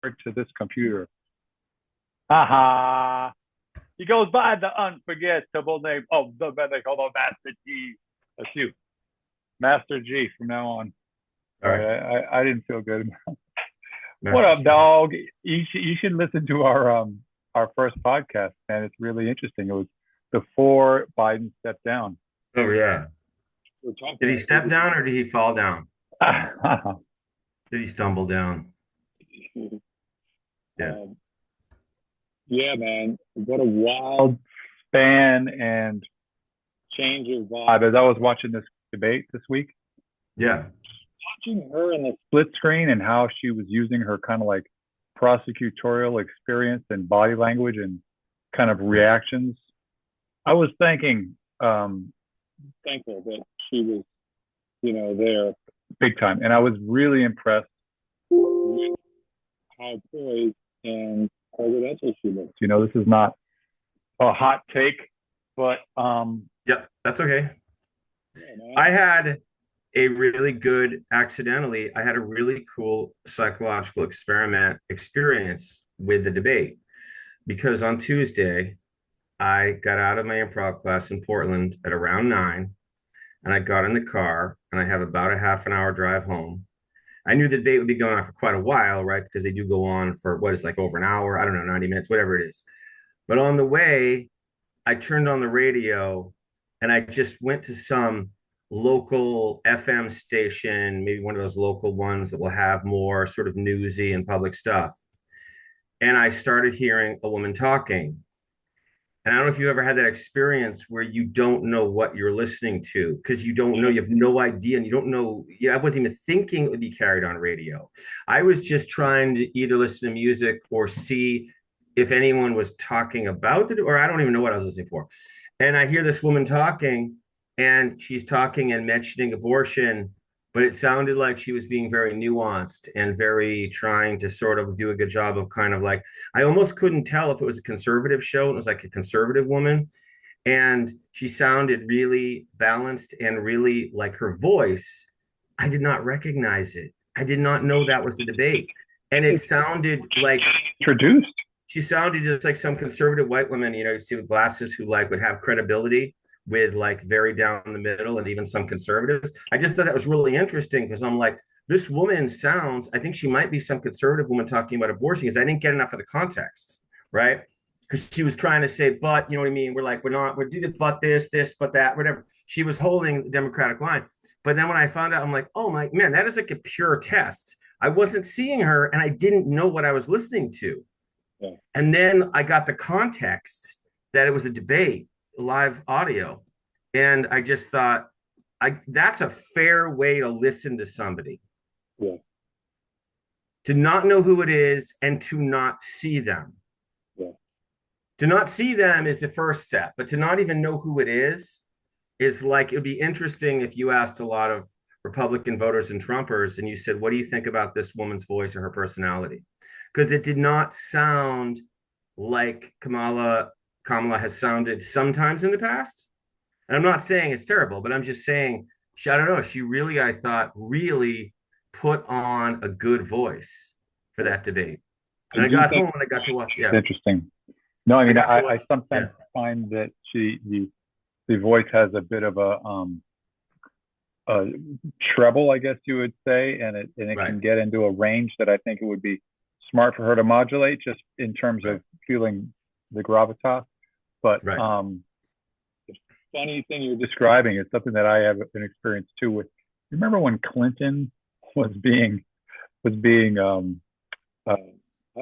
to this computer. Ha ha. He goes by the unforgettable name of the man they call the Master G. That's you. Master G from now on. All All right, right. I didn't feel good. What Master up, Chief. dog? You should listen to our first podcast, man. It's really interesting. It was before Biden stepped down. Oh yeah. We're talking Did he about step down or did he fall down? everything. Did he stumble down? Yeah. um, yeah, man. What a wild span and change of vibe. As I was watching this debate this week, Yeah. watching her in the split screen and how she was using her kind of like prosecutorial experience and body language and kind of Yeah. reactions, I was thankful that she was, there big time. And I was really impressed with how poised and presidential she was. This is not a hot take, but Yep. That's okay. yeah, man. I had a really good, accidentally, I had a really cool psychological experiment experience with the debate because on Tuesday, I got out of my improv class in Portland at around 9 and I got in the car and I have about a half an hour drive home. I knew the debate would be going on for quite a while, right? Because they do go on for what is like over an hour, I don't know, 90 minutes, whatever it is. But on the way, I turned on the radio and I just went to some local FM station, maybe one of those local ones that will have more sort of newsy and public stuff. And I started hearing a woman talking. And I don't know if you ever had that experience where you don't know what you're listening to because you don't know, you have no idea, and you don't know. Yeah, I wasn't even thinking it would be carried on radio. I was just trying to either listen to music or see if anyone was talking about it, or I don't even know what I was listening for. And I hear this woman talking, and she's talking and mentioning abortion, but it sounded like she was being very nuanced and very trying to sort of do a good job of kind of like, I almost couldn't tell if it was a conservative show and it was like a conservative woman. And she sounded really balanced and really like her voice. I did not recognize it. I did not know that was the debate. And it sounded like Introduced. she sounded just like some conservative white woman, you see with glasses who like would have credibility with like very down the middle and even some conservatives. I just thought that was really interesting because I'm like, this woman sounds, I think she might be some conservative woman talking about abortion because I didn't get enough of the context, right? Because she was trying to say, but you know what I mean? We're like, we're doing but this, but that, whatever. She was holding the Democratic line. But then when I found out, I'm like, oh my man, that is like a pure test. I wasn't seeing her and I didn't know what I was listening to. Yeah. And then I got the context that it was a debate, live audio. And I just thought, that's a fair way to listen to somebody, Yeah. to not know who it is and to not see them. Yeah. To not see them is the first step, but to not even know who it is like, it would be interesting if you asked a lot of Republican voters and Trumpers and you said, what do you think about this woman's voice or her personality? Because it did not sound like Kamala has sounded sometimes in the past. And I'm not saying it's terrible, but I'm just saying, I don't know. She really, I thought, really put on a good voice for Yeah. that debate. I And I do got think home and I got to watch. it's Yeah, interesting. No, I I mean, got to I watch. sometimes Yeah, find that the voice has a bit of a treble, I guess you would say, and it right, can get into a range that I think it would be smart for her to modulate just in terms right, of feeling the gravitas. But right. the funny thing you're describing is something that I have an experience too with. Remember when Clinton was being I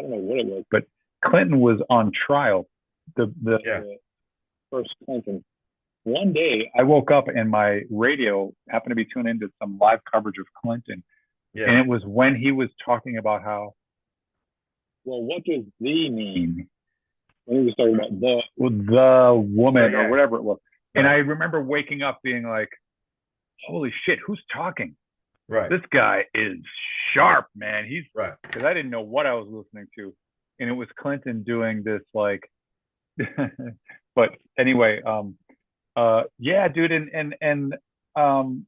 don't know what it was, but Clinton was on trial. The the, Yeah, the first Clinton. One day I woke up and my radio happened to be tuned into some live coverage of Clinton, and yeah, it was when he was talking about how, well, what does "the" mean? When he was talking about the oh woman or yeah, whatever it was. And I right, remember waking up being like, holy shit, who's talking? right, This guy is sharp, man. He's right. because I didn't know what I was listening to. And it was Clinton doing this like but anyway, yeah, dude, and um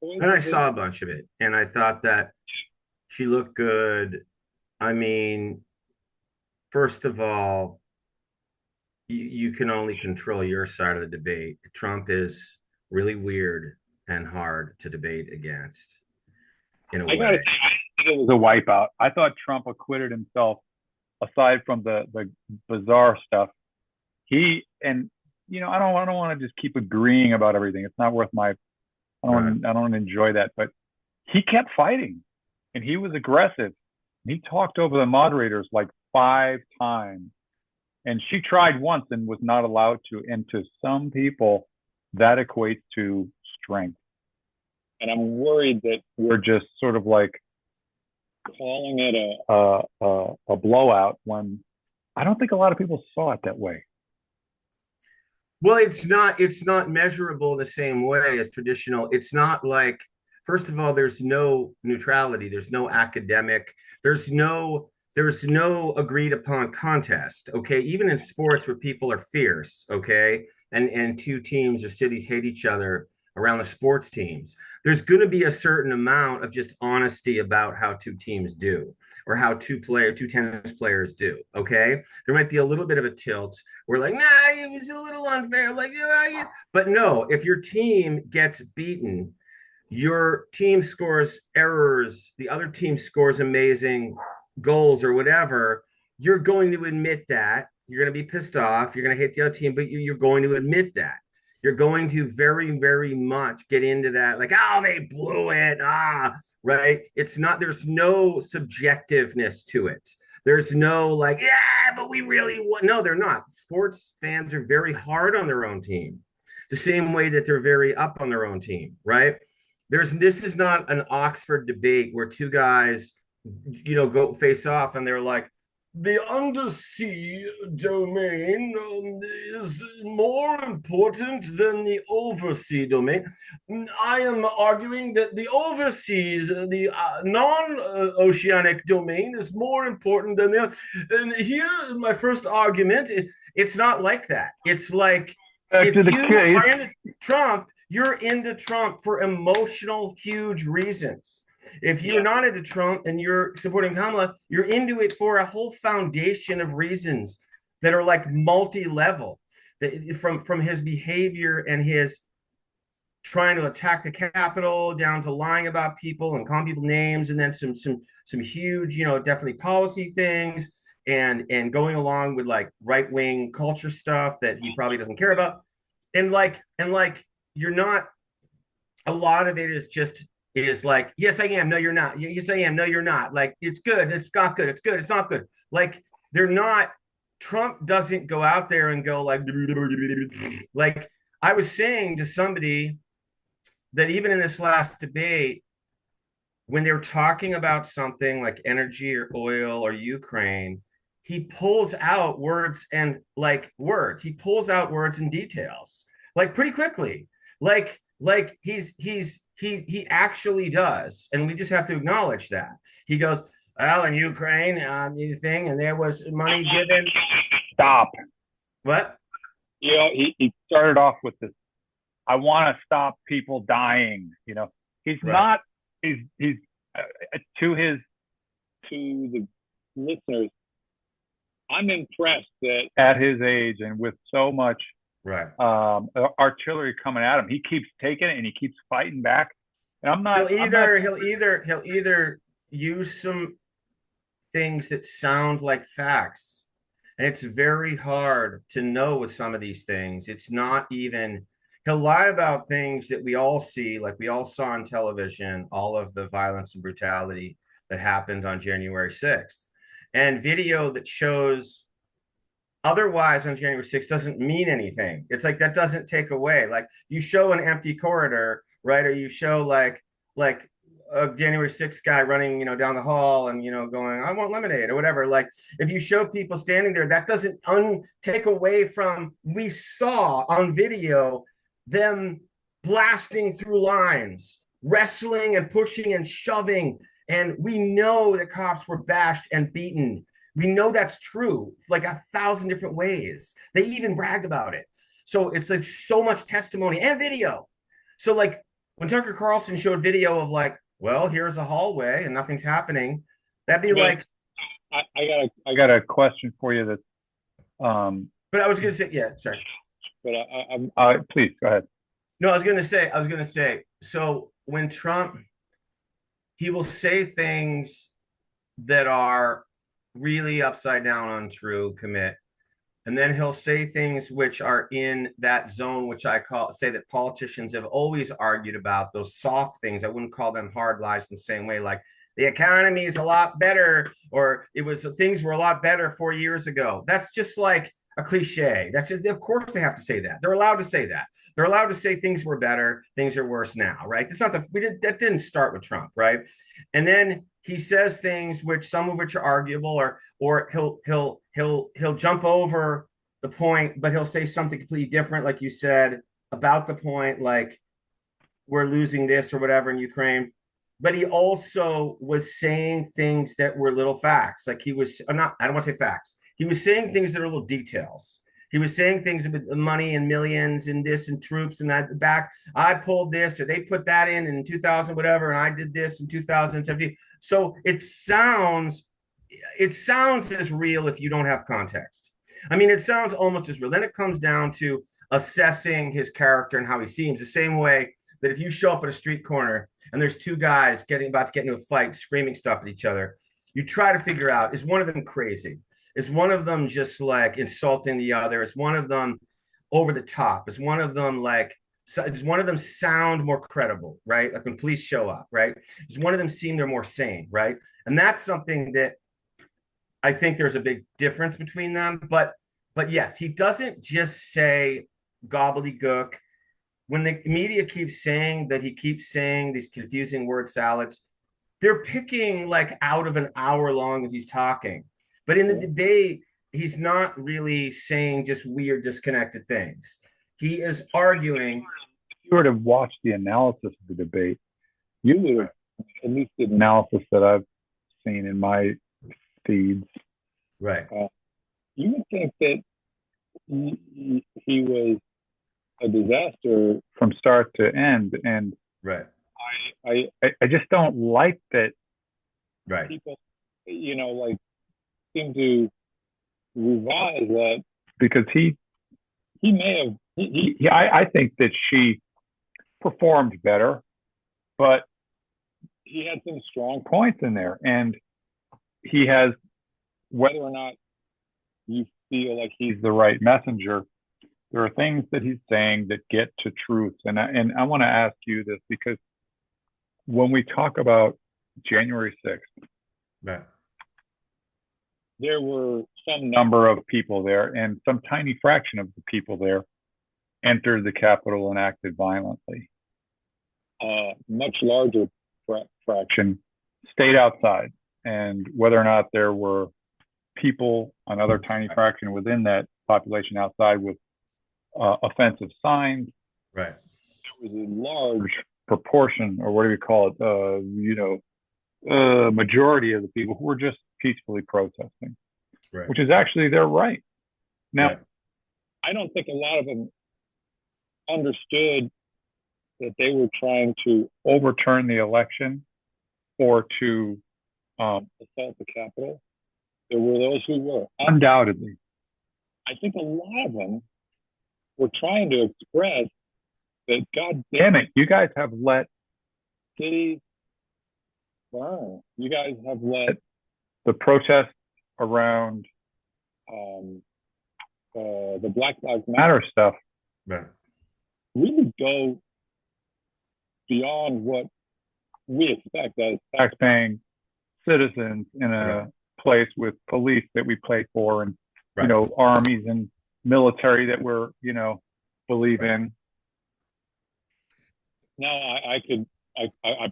And I saw a bunch of it, and I thought that she looked good. I mean, first of all, you can only control your side of the debate. Trump is really weird and hard to debate against in a I got to way. say, it was a wipeout. I thought Trump acquitted himself aside from the bizarre stuff. He and I don't want to just keep agreeing about everything. It's not worth my Right. I don't enjoy that. But he kept fighting and he was aggressive. He talked over the moderators like 5 times. And she tried once and was not allowed to. And to some people, that equates to strength. And I'm worried that we're just sort of like calling it a blowout when I don't think a lot of people saw it that way. Well, it's not measurable the same way as traditional. It's not like, first of all, there's no neutrality, there's no academic, there's no agreed upon contest. Okay. Even in sports where people are fierce, okay, and two teams or cities hate each other around the sports teams, there's gonna be a certain amount of just honesty about how two teams do or how two tennis players do. Okay. There might be a little bit of a tilt. We're like, nah, it was a little unfair. Like, yeah. But no, if your team gets beaten, your team scores errors, the other team scores amazing goals or whatever, you're going to admit that. You're going to be pissed off. You're going to hate the other team, but you're going to admit that. You're going to very, very much get into that, like, oh, they blew it. Right. It's not, there's no subjectiveness to it. There's no like, yeah, but we really want. No, they're not. Sports fans are very hard on their own team, the same way that they're very up on their own team, right? This is not an Oxford debate where two guys, go face off and they're like, the undersea domain is more important than the oversea domain. I am arguing that the overseas, the non-oceanic domain is more important than the. And here, my first argument, it's not like that. It's like Back if to the you case. are into Trump, you're into Trump for emotional, huge reasons. If you're Yeah. not into Trump and you're supporting Kamala, you're into it for a whole foundation of reasons that are like multi-level. From his behavior and his trying to attack the Capitol down to lying about people and calling people names, and then some huge, definitely policy things, and going along with like right-wing culture stuff that he probably doesn't care about. And like you're not, a lot of it is like, yes, I am. No, you're not. Yes, I am. No, you're not. Like, it's good. It's not good. It's good. It's not good. Like, they're not. Trump doesn't go out there and go like I was saying to somebody that even in this last debate, when they're talking about something like energy or oil or Ukraine, he pulls out words and like words. He pulls out words and details like pretty quickly. Like he actually does, and we just have to acknowledge that. He goes, well, in Ukraine, the thing, and there was money given. Stop. What? He started off with this. I want to stop people dying. He's Right. not. He's to his to the listeners. I'm impressed that at his age and with so much Right. artillery coming at him, he keeps taking it and he keeps fighting back. And I'm not. He'll I'm not. either he'll either he'll either use some things that sound like facts. And it's very hard to know with some of these things. It's not even, he'll lie about things that we all see, like we all saw on television, all of the violence and brutality that happened on January 6th. And video that shows otherwise on January 6th doesn't mean anything. It's like that doesn't take away. Like you show an empty corridor, right? Or you show like a January 6th guy running, down the hall and going, I want lemonade or whatever. Like if you show people standing there, that doesn't take away from, we saw on video them blasting through lines, wrestling and pushing and shoving. And we know the cops were bashed and beaten. We know that's true, like 1,000 different ways. They even bragged about it. So it's like so much testimony and video. So like when Tucker Carlson showed video of like, well, here's a hallway and nothing's happening, that'd be I mean, like, I got a question for you that's um But I was going to say, yeah, sorry. but please go ahead. No, I was going to say, so when Trump, he will say things that are really upside down untrue, commit. And then he'll say things which are in that zone, which I call say that politicians have always argued about, those soft things. I wouldn't call them hard lies in the same way, like the economy is a lot better, or it was things were a lot better 4 years ago. That's just like a cliche. That's just, of course they have to say that. They're allowed to say that. They're allowed to say things were better, things are worse now, right? That's not the we did that didn't start with Trump, right? And then he says things which some of which are arguable, or he'll jump over the point, but he'll say something completely different, like you said, about the point, like we're losing this or whatever in Ukraine. But he also was saying things that were little facts. Like he was not, I don't want to say facts. He was saying things that are little details. He was saying things with money and millions and this and troops and that back. I pulled this or they put that in 2000, whatever, and I did this in 2017. So it sounds as real if you don't have context. I mean, it sounds almost as real. Then it comes down to assessing his character and how he seems. The same way that if you show up at a street corner and there's two guys about to get into a fight, screaming stuff at each other, you try to figure out, is one of them crazy? Is one of them just like insulting the other? Is one of them over the top? Is one of them like, does one of them sound more credible, right? Like when police show up, right? Does one of them seem they're more sane, right? And that's something that I think there's a big difference between them. But yes, he doesn't just say gobbledygook. When the media keeps saying that he keeps saying these confusing word salads, they're picking like out of an hour long as he's talking. But in the debate, he's not really saying just weird, disconnected things. He is arguing. If you were to watch the analysis of the debate, you would have, at least the analysis that I've seen in my feeds, Right. You would think that he was a disaster from start to end, and Right. I just don't like that Right. people, like seem to revise that because he may have I think that she performed better, but he had some strong points in there, and he has, whether or not you feel like he's the right messenger, there are things that he's saying that get to truth. And I want to ask you this because when we talk about January 6th, Right. there were some number of people there, and some tiny fraction of the people there entered the Capitol and acted violently. Much larger fraction stayed outside. And whether or not there were people, another tiny fraction within that population outside with offensive signs, Right. there was a large proportion, or what do we call it? Majority of the people who were just peacefully protesting, Right. which is actually their right. Now, Right. I don't think a lot of them understood that they were trying to overturn the election or to assault the Capitol. There were those who were, undoubtedly. I think a lot of them were trying to express that, God damn it, you guys have let cities burn. You guys have let the protests around the Black Lives Matter stuff Right. really go beyond what we expect as taxpaying citizens in a place with police that we pay for, and armies and military that we're believe in. Now I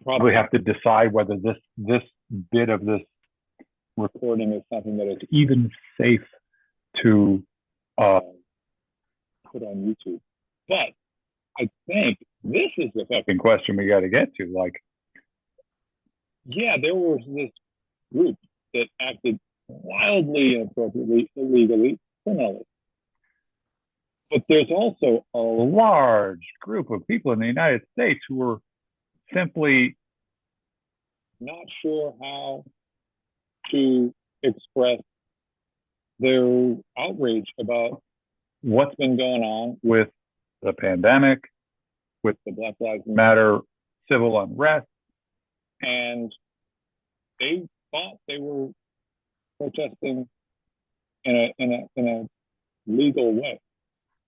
probably have to decide whether this bit of this recording is something that is even safe to put on YouTube. But I think this is the fucking question we got to get to. Like, yeah, there was this group that acted wildly inappropriately, illegally, criminally. But there's also a large group of people in the United States who were simply not sure how to expressed their outrage about what's been going on with the pandemic, with the Black Lives Matter civil unrest, and they thought they were protesting in a legal way.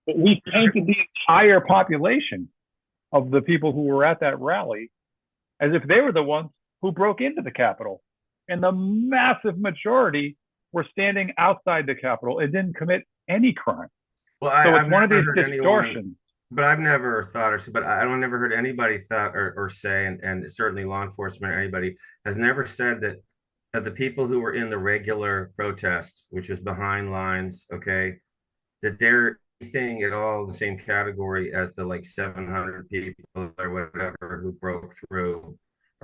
But we painted the entire population of the people who were at that rally as if they were the ones who broke into the Capitol. And the massive majority were standing outside the Capitol and didn't commit any crime. Well, So it's I've one of never these heard anyone, distortions. but I've never thought or, but I don't never heard anybody thought or say, and certainly law enforcement or anybody has never said that the people who were in the regular protest, which was behind lines, okay, that they're anything at all the same category as the like 700 people or whatever who broke through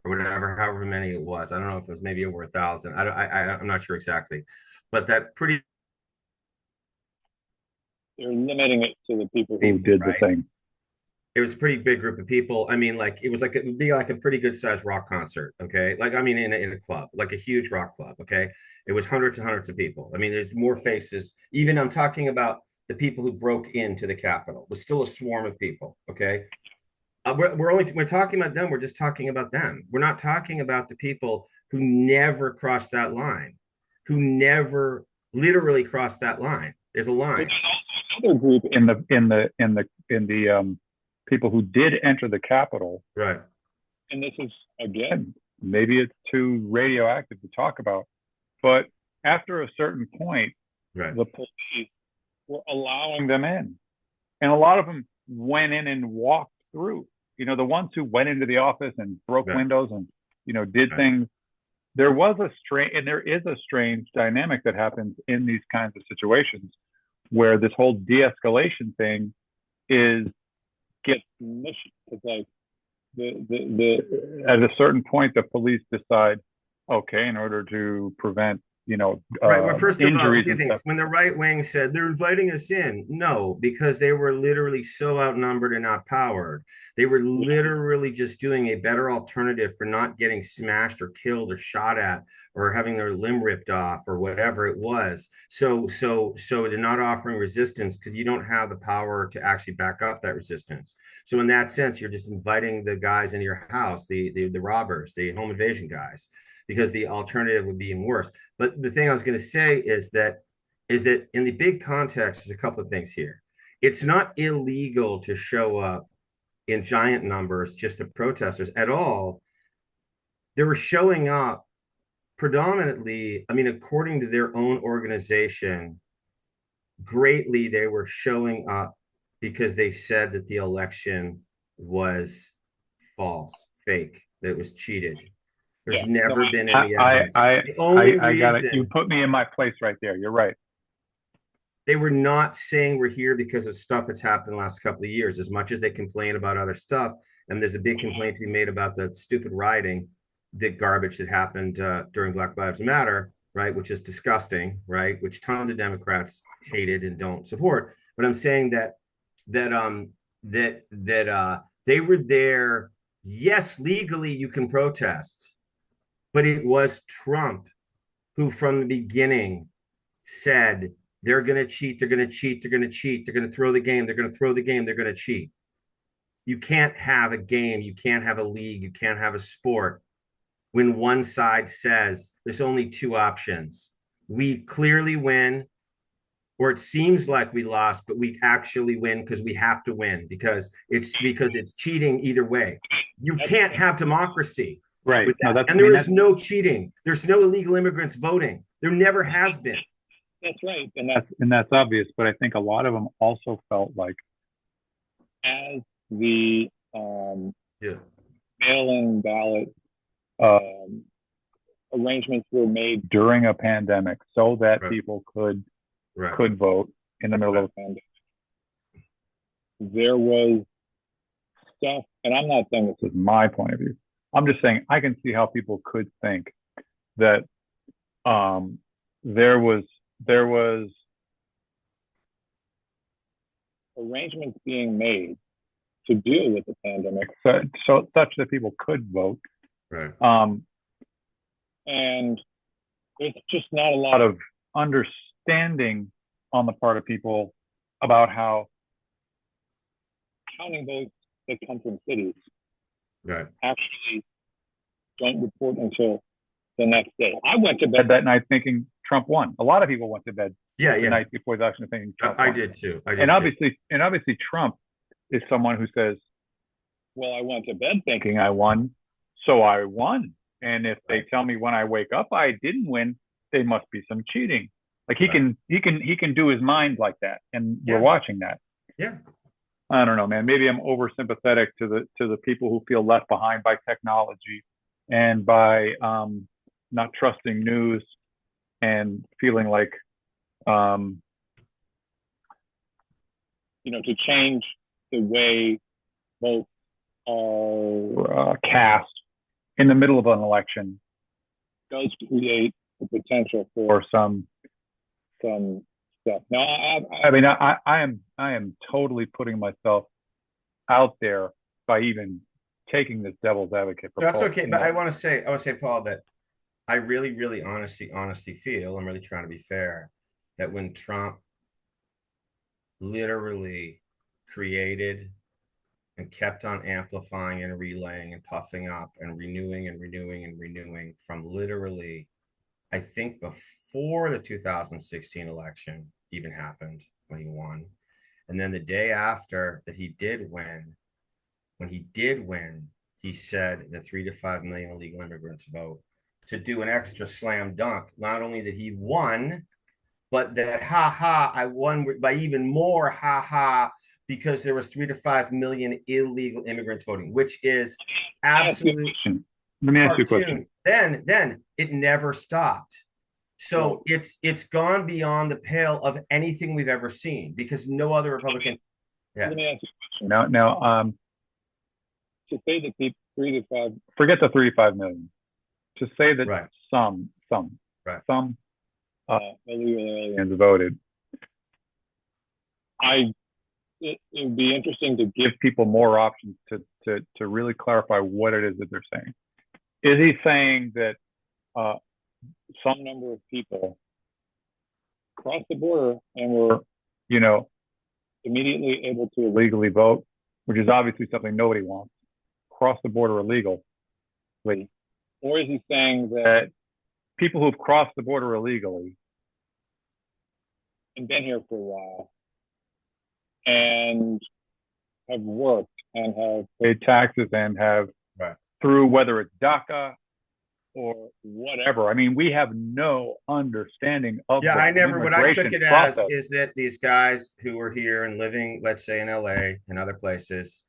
or whatever, however many it was. I don't know if it was maybe over 1,000. I'm not sure exactly, but that pretty They're limiting it to the people who did the right. thing. It was a pretty big group of people. I mean, like it was like it would be like a pretty good sized rock concert. Okay, like I mean, in a club, like a huge rock club. Okay, it was hundreds and hundreds of people. I mean, there's more faces. Even I'm talking about the people who broke into the Capitol. It was still a swarm of people. Okay, we're talking about them. We're just talking about them. We're not talking about the people who never crossed that line, who never literally crossed that line. There's a line. Another group in the people who did enter the Capitol, Right. and this is again, maybe it's too radioactive to talk about, but after a certain point, right. the police were allowing them in, and a lot of them went in and walked through. The ones who went into the office and broke right. windows and did right. things. There was a strange, and there is a strange dynamic that happens in these kinds of situations where this whole de-escalation thing gets mushy. It's like the at a certain point the police decide, okay, in order to prevent Right. Well, first of all, a injuries few and things. stuff. When the right wing said they're inviting us in, no, because they were literally so outnumbered and outpowered. They were literally just doing a better alternative for not getting smashed or killed or shot at or having their limb ripped off or whatever it was. So they're not offering resistance because you don't have the power to actually back up that resistance. So in that sense, you're just inviting the guys into your house, the robbers, the home invasion guys, because the alternative would be even worse. But the thing I was going to say is that in the big context, there's a couple of things here. It's not illegal to show up in giant numbers, just the protesters at all. They were showing up predominantly, I mean, according to their own organization, greatly they were showing up because they said that the election was false, fake, that it was cheated. There's Yeah, no, never been I any I evidence. I The only I got it. You reason put me in my place right there. You're right. they were not saying we're here because of stuff that's happened the last couple of years, as much as they complain about other stuff. And there's a big complaint to be made about the stupid rioting, the garbage that happened during Black Lives Matter, right? Which is disgusting, right? Which tons of Democrats hated and don't support. But I'm saying that they were there. Yes, legally you can protest, but it was Trump who, from the beginning, said they're going to cheat, they're going to cheat, they're going to cheat, they're going to throw the game, they're going to throw the game, they're going to cheat. You can't have a game, you can't have a league, you can't have a sport when one side says there's only two options. We clearly win, or it seems like we lost, but we actually win because we have to win because it's cheating either way. You can't have democracy Right. with No, that. And there is no cheating. There's no illegal immigrants voting. There never has been. That's right, and that's obvious. But I think a lot of them also felt like, as the Yeah. mail-in ballot um, arrangements were made during a pandemic, so that Right. people could Right. vote in the middle of a pandemic. There was stuff, and I'm not saying this is my point of view. I'm just saying I can see how people could think that there was arrangements being made to deal with the pandemic, so such that people could vote. Right. And there's just not a lot of understanding on the part of people about how counting votes that come from cities Right. actually don't report until the next day. I went to bed that night thinking Trump won. A lot of people went to bed Yeah, the yeah. night before the election thinking Trump I won. did too. I And did too. obviously Trump is someone who says, well, I went to bed thinking I won, so I won. And if they Right. tell me when I wake up I didn't win, they must be some cheating. Like he Right. can he can do his mind like that, and we're Yeah. watching that. Yeah. I don't know, man. Maybe I'm oversympathetic to the people who feel left behind by technology and by not trusting news and feeling like um, to change the way votes are cast in the middle of an election does create the potential for some stuff. Now, I mean, I am totally putting myself out there by even taking this devil's advocate No, that's proposal. okay. But I want to say, Paul, that I really, really honestly feel, I'm really trying to be fair, that when Trump literally created and kept on amplifying and relaying and puffing up and renewing and renewing and renewing from literally, I think before the 2016 election even happened when he won. And then the day after that he did win, when he did win, he said the 3 to 5 million illegal immigrants vote to do an extra slam dunk. Not only that he won, but that ha ha, I won by even more ha ha because there was 3 to 5 million illegal immigrants voting, which is absolute Let me ask you a question. cartoon. Then it never stopped. So it's gone beyond the pale of anything we've ever seen because no other Republican. Yeah. Let me ask you a question. Now, to say that the 3 to 5, forget the 3 to 5 million. To say that right. some right. some illegal aliens voted, it would be interesting to give people more options to really clarify what it is that they're saying. Is he saying that some number of people crossed the border and were, immediately able to illegally vote, which is obviously something nobody wants, cross the border illegally? Or is he saying that people who've crossed the border illegally and been here for a while and have worked and have paid taxes and have right. through whether it's DACA or whatever. I mean, we have no understanding of yeah. I never. What I took it process. as is that these guys who were here and living, let's say in LA and other places,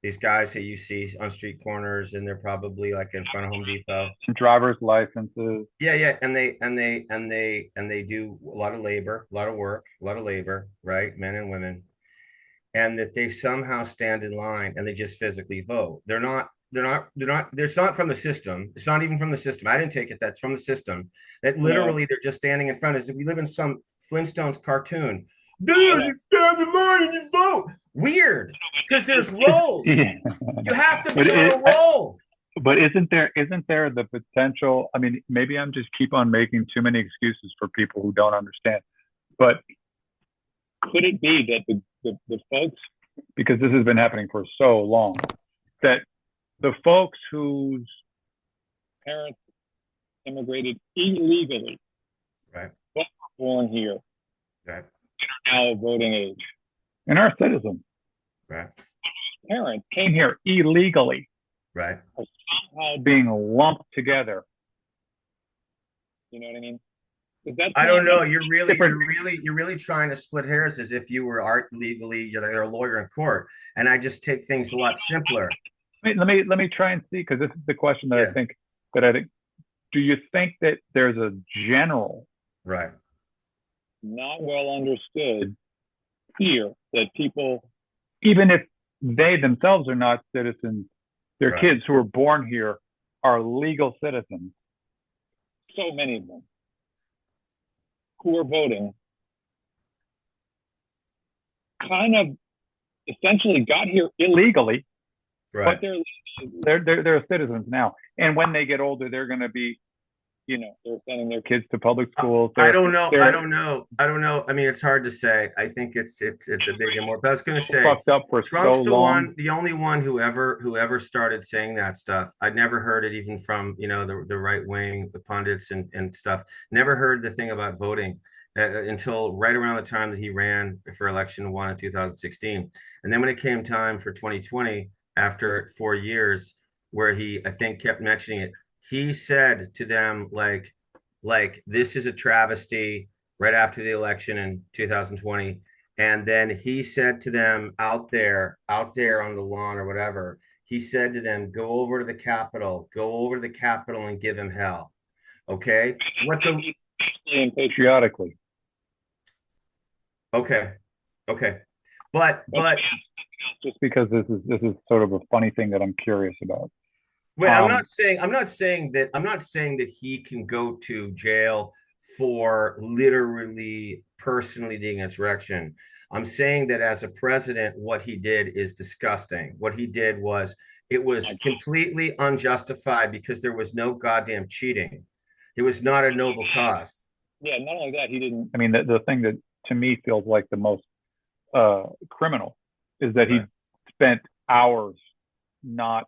these guys that you see on street corners and they're probably like in front of Home Depot, driver's licenses. Yeah, and they do a lot of labor, a lot of work, a lot of labor, right? Men and women, and that they somehow stand in line and they just physically vote. It's not from the system. It's not even from the system. I didn't take it. That's from the system. That literally they're just standing in front. As if we live in some Flintstones cartoon. Dude, you stand in line and you vote. Weird, because there's roles. You have to be on a roll. But isn't there the potential? I mean, maybe I'm just keep on making too many excuses for people who don't understand. But could it be that the folks, because this has been happening for so long, that the folks whose parents immigrated illegally, right, were born here, right, and are now voting age, and are citizens, right, parents came here illegally, right, are somehow being lumped together. You know what I mean? I don't know. You're really trying to split hairs as if you were art legally. You're a lawyer in court, and I just take things a lot simpler. Let me try and see, because this is the question that I think. Do you think that there's a general, right, not well understood fear that people, even if they themselves are not citizens, their kids who are born here are legal citizens? So many of them who are voting kind of essentially got here illegally, but they're citizens now. And when they get older, they're going to be they're sending their kids to public schools. I They're don't know. I they're don't know. I don't know. I mean, it's hard to say. I think it's a big and more. But I was going to say, fucked up for so Trump's long. the only one who ever started saying that stuff. I'd never heard it even from the right wing, the pundits and stuff. Never heard the thing about voting until right around the time that he ran for election one in 2016. And then when it came time for 2020, after 4 years, where he I think kept mentioning it, he said to them like this is a travesty right after the election in 2020. And then he said to them out there on the lawn or whatever, he said to them, go over to the Capitol and give him hell. Okay. What the And patriotically. okay. Okay. But Just because this is sort of a funny thing that I'm curious about. wait, Um, I'm not saying that he can go to jail for literally personally leading insurrection. I'm saying that as a president, what he did is disgusting. What he did was it was completely unjustified because there was no goddamn cheating. It was not a noble cause. yeah, not only that, he didn't. I mean, the thing that to me feels like the most criminal is that he Right. spent hours not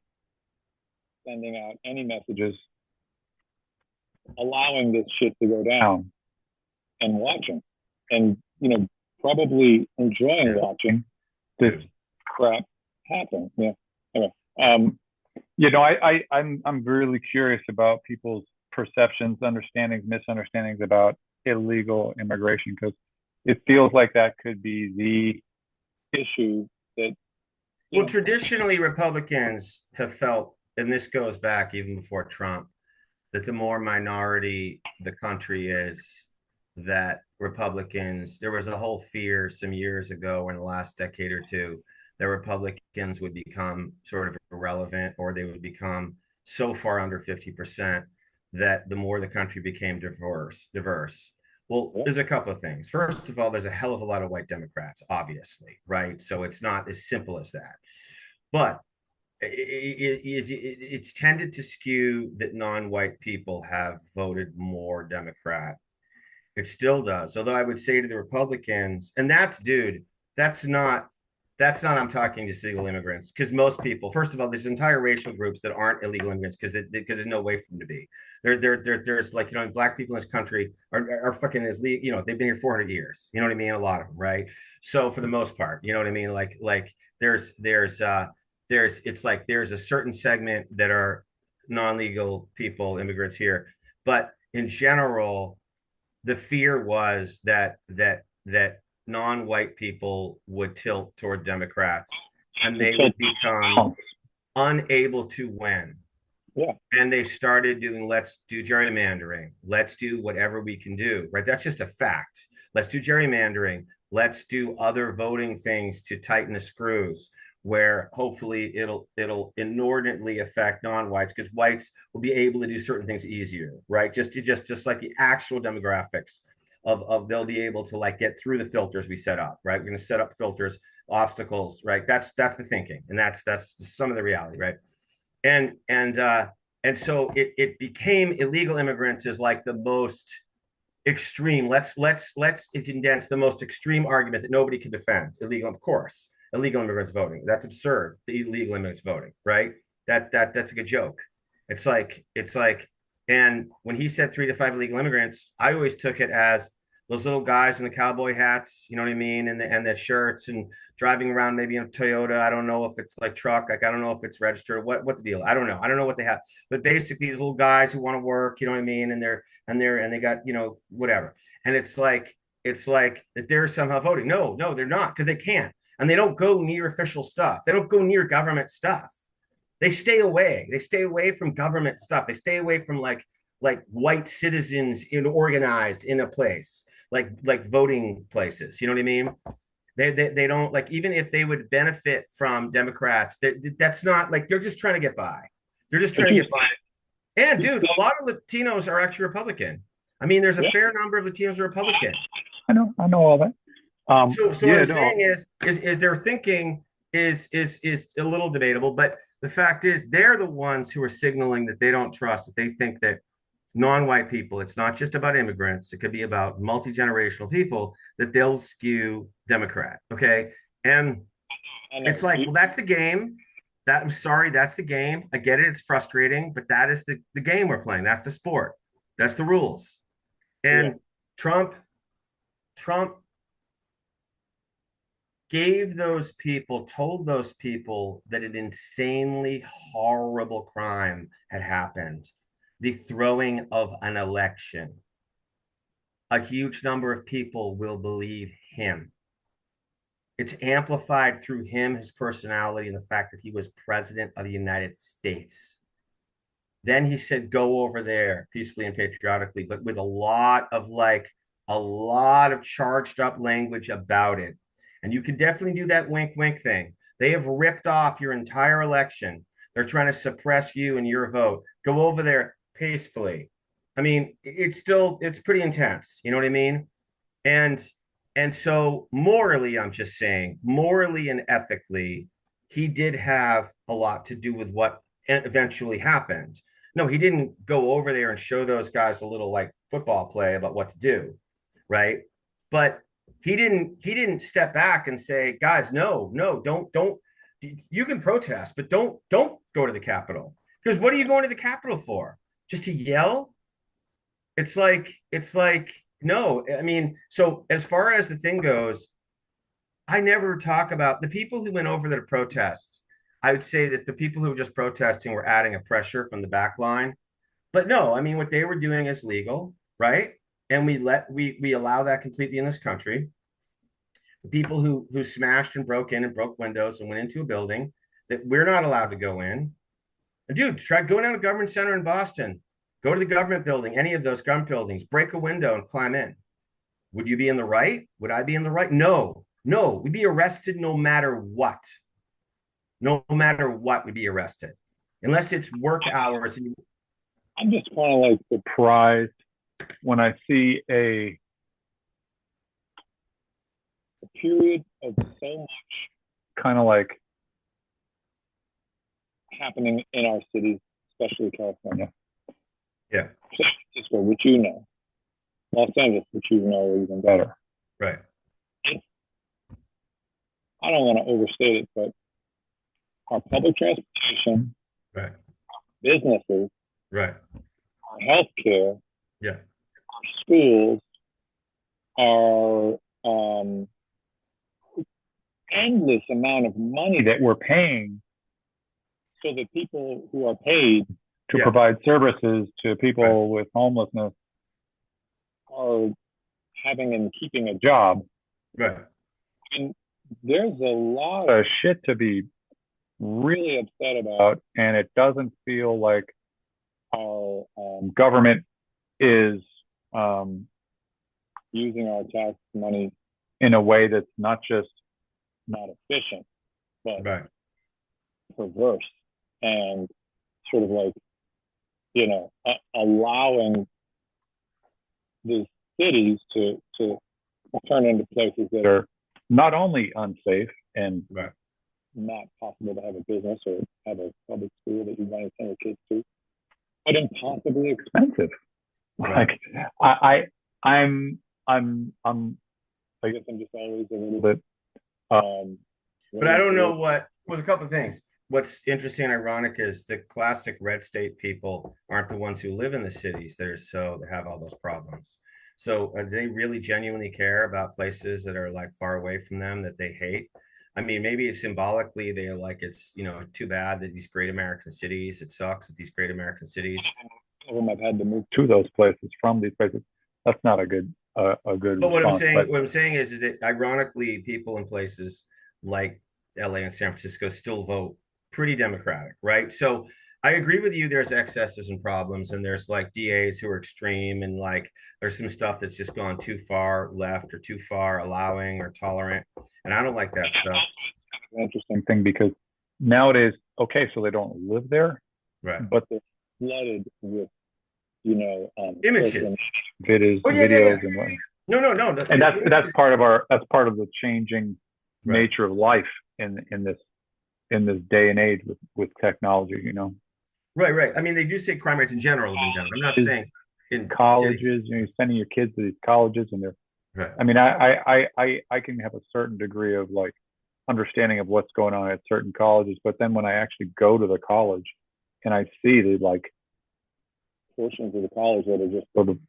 sending out any messages, allowing this shit to go down and watching, and probably enjoying watching this crap happen. Yeah. Anyway, I'm really curious about people's perceptions, understandings, misunderstandings about illegal immigration because it feels like that could be the issue that you Well, know. traditionally, Republicans have felt, and this goes back even before Trump, that the more minority the country is, that Republicans, there was a whole fear some years ago in the last decade or two that Republicans would become sort of irrelevant or they would become so far under 50% that the more the country became diverse. Well, Yeah. there's a couple of things. First of all, there's a hell of a lot of white Democrats, obviously, right? So it's not as simple as that. But it's tended to skew that non-white people have voted more Democrat. It still does. Although I would say to the Republicans, and that's dude, that's not I'm talking to illegal immigrants because most people, first of all, there's entire racial groups that aren't illegal immigrants because there's no way for them to be. There's like black people in this country are fucking as they've been here 400 years. You know what I mean? A lot of them, right? So for the most part, you know what I mean? Like there's it's like there's a certain segment that are non-legal people, immigrants here, but in general, the fear was that non-white people would tilt toward Democrats and they would become unable to win. Yeah. And they started doing, let's do gerrymandering. Let's do whatever we can do, right? That's just a fact. Let's do gerrymandering. Let's do other voting things to tighten the screws where hopefully it'll inordinately affect non-whites because whites will be able to do certain things easier, right? Just like the actual demographics of they'll be able to like get through the filters we set up, right? We're going to set up filters, obstacles, right? That's the thinking, and that's some of the reality, right? And so it became illegal immigrants is like the most extreme. Let's condense the most extreme argument that nobody can defend. Illegal, of course. Illegal immigrants voting. That's absurd. The illegal immigrants voting, right? That's like a joke. It's like, and when he said 3 to 5 illegal immigrants, I always took it as those little guys in the cowboy hats, you know what I mean, and the shirts and driving around maybe in a Toyota. I don't know if it's like truck, like I don't know if it's registered. What the deal? I don't know. I don't know what they have, but basically these little guys who want to work, you know what I mean, and they got whatever, and it's like that they're somehow voting. No, they're not because they can't, and they don't go near official stuff. They don't go near government stuff. They stay away. They stay away from government stuff. They stay away from like white citizens organized in a place like voting places. You know what I mean? They don't like even if they would benefit from Democrats. That's not like they're just trying to get by. They're just trying to get by. And dude, a lot of Latinos are actually Republican. I mean, there's a fair number of Latinos are Republican. I know all that. So what I'm saying is their thinking is a little debatable, but the fact is they're the ones who are signaling that they don't trust, that they think that non-white people, it's not just about immigrants, it could be about multi-generational people, that they'll skew Democrat. Okay. And I it's know. like, well, that's the game. That I'm sorry, that's the game. I get it, it's frustrating, but that is the game we're playing. That's the sport. That's the rules. Yeah. And Trump, Trump gave those people, told those people that an insanely horrible crime had happened, the throwing of an election. A huge number of people will believe him. It's amplified through him, his personality, and the fact that he was president of the United States. Then he said, go over there peacefully and patriotically, but with a lot of charged up language about it. And you can definitely do that wink, wink thing. They have ripped off your entire election. They're trying to suppress you and your vote. Go over there peacefully. I mean, it's pretty intense. You know what I mean? And and so morally, I'm just saying, morally and ethically, he did have a lot to do with what eventually happened. No, he didn't go over there and show those guys a little like football play about what to do, right? But he didn't step back and say, guys, no, no, don't you can protest, but don't go to the Capitol. Because what are you going to the Capitol for? Just to yell? It's like no, I mean, so as far as the thing goes, I never talk about the people who went over there to protest. I would say that the people who were just protesting were adding a pressure from the back line. But no, I mean what they were doing is legal, right? And we allow that completely in this country. The people who smashed and broke in and broke windows and went into a building that we're not allowed to go in. Dude, try going down to Government Center in Boston. Go to the government building, any of those government buildings, break a window and climb in. Would you be in the right? Would I be in the right? No, no, we'd be arrested no matter what. No matter what, we'd be arrested. Unless it's work hours. And I'm just kind of like surprised when I see a period of so much kind of like happening in our cities, especially California. yeah, San Francisco, which you know, Los Angeles, which you know even better. right, I don't want to overstate it, but our public transportation, right, businesses, right. our healthcare, Yeah, our schools, our endless amount of money that we're paying so that people who are paid to yeah, provide services to right, people with homelessness are having and keeping a job. right. And there's a lot of shit to be really upset about, and it doesn't feel like our government is um, using our tax money in a way that's not just not efficient, but Right. perverse and sort of like, allowing these cities to turn into places that are not only unsafe and Right. not possible to have a business or have a public school that you want to send your kids to, but impossibly expensive. Right. Like I'm I guess I'm just always a little bit um But I don't know what was a couple of things. What's interesting and ironic is the classic red state people aren't the ones who live in the cities. They have all those problems. So do they really genuinely care about places that are like far away from them that they hate? I mean, maybe symbolically they're like it's too bad that these great American cities. It sucks that these great American cities. Some of them have had to move to those places from these places. That's not a good But what I'm response. saying, But what I'm saying is that ironically, people in places like LA and San Francisco still vote pretty Democratic, right? So I agree with you. There's excesses and problems, and there's like DAs who are extreme, and like there's some stuff that's just gone too far left or too far allowing or tolerant, and I don't like that stuff. an interesting thing because nowadays, okay, so they don't live there, Right. but they're flooded with Images. certain videos, Oh yeah, yeah, yeah. and whatnot. No, no, no. And that's part of the changing Right. nature of life in this day and age with technology. Right, right. I mean, they do say crime rates in general have been down. I'm not Is saying in cities. colleges. You know, you're sending your kids to these colleges, and they're. Right. I mean, I can have a certain degree of like understanding of what's going on at certain colleges, but then when I actually go to the college and I see the like portions of the college that are just sort of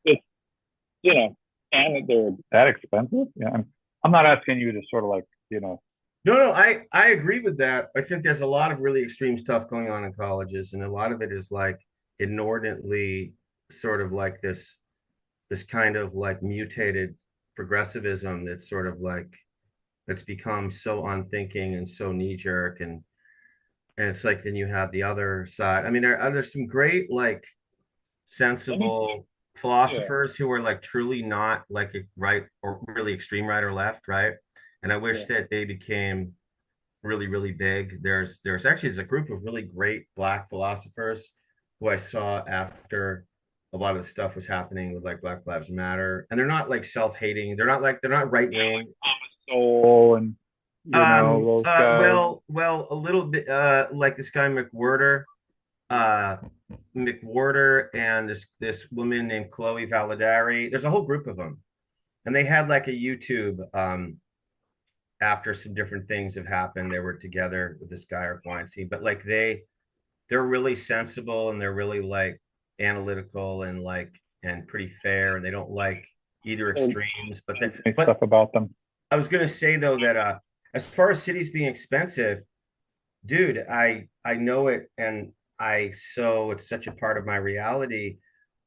just you know, and that they're that expensive. Yeah, I'm not asking you to sort of like No, no, I agree with that. I think there's a lot of really extreme stuff going on in colleges, and a lot of it is like inordinately sort of like this kind of like mutated progressivism that's sort of like that's become so unthinking and so knee jerk and it's like then you have the other side. I mean, there's some great like let me sensible yeah. philosophers who are like truly not like a right or really extreme right or left, right? And I wish Yeah. that they became really, really big. There's actually a group of really great Black philosophers who I saw after a lot of the stuff was happening with like Black Lives Matter, and they're not like self-hating. They're not right wing. Soul and those guys. Well, a little bit like this guy uh, McWhorter, and this woman named Chloe Validari. There's a whole group of them, and they had like a YouTube after some different things have happened. They were together with this guy or Weinstein, but like they're really sensible and they're really like analytical and like and pretty fair, and they don't like either There's extremes. stuff But about them. I was gonna say though that as far as cities being expensive, dude, I know it, and I so it's such a part of my reality,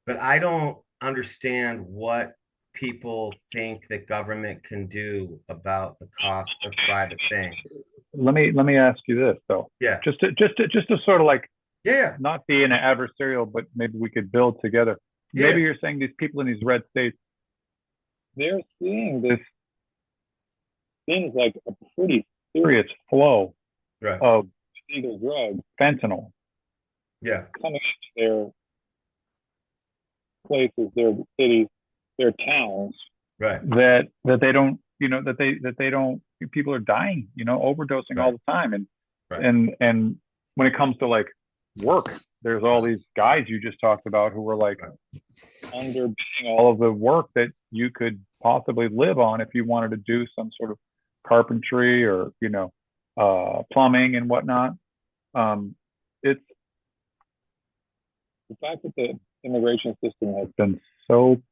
but I don't understand what people think that government can do about the cost of private things. Let me ask you this though, Yeah. just to sort of like Yeah. not be in an adversarial, but maybe we could build together. Yeah. Maybe you're saying these people in these red states, they're seeing this things like a pretty serious flow Right. of illegal drugs, fentanyl, Yeah. coming into their places, their cities, their towns, Right. that they don't, that they don't. People are dying, overdosing all Right. the time, and Right. and when it comes to like work, there's all these guys you just talked about who were like Right. underbidding all of the work that you could possibly live on if you wanted to do some sort of carpentry or plumbing and whatnot. It's the fact that the immigration system has been so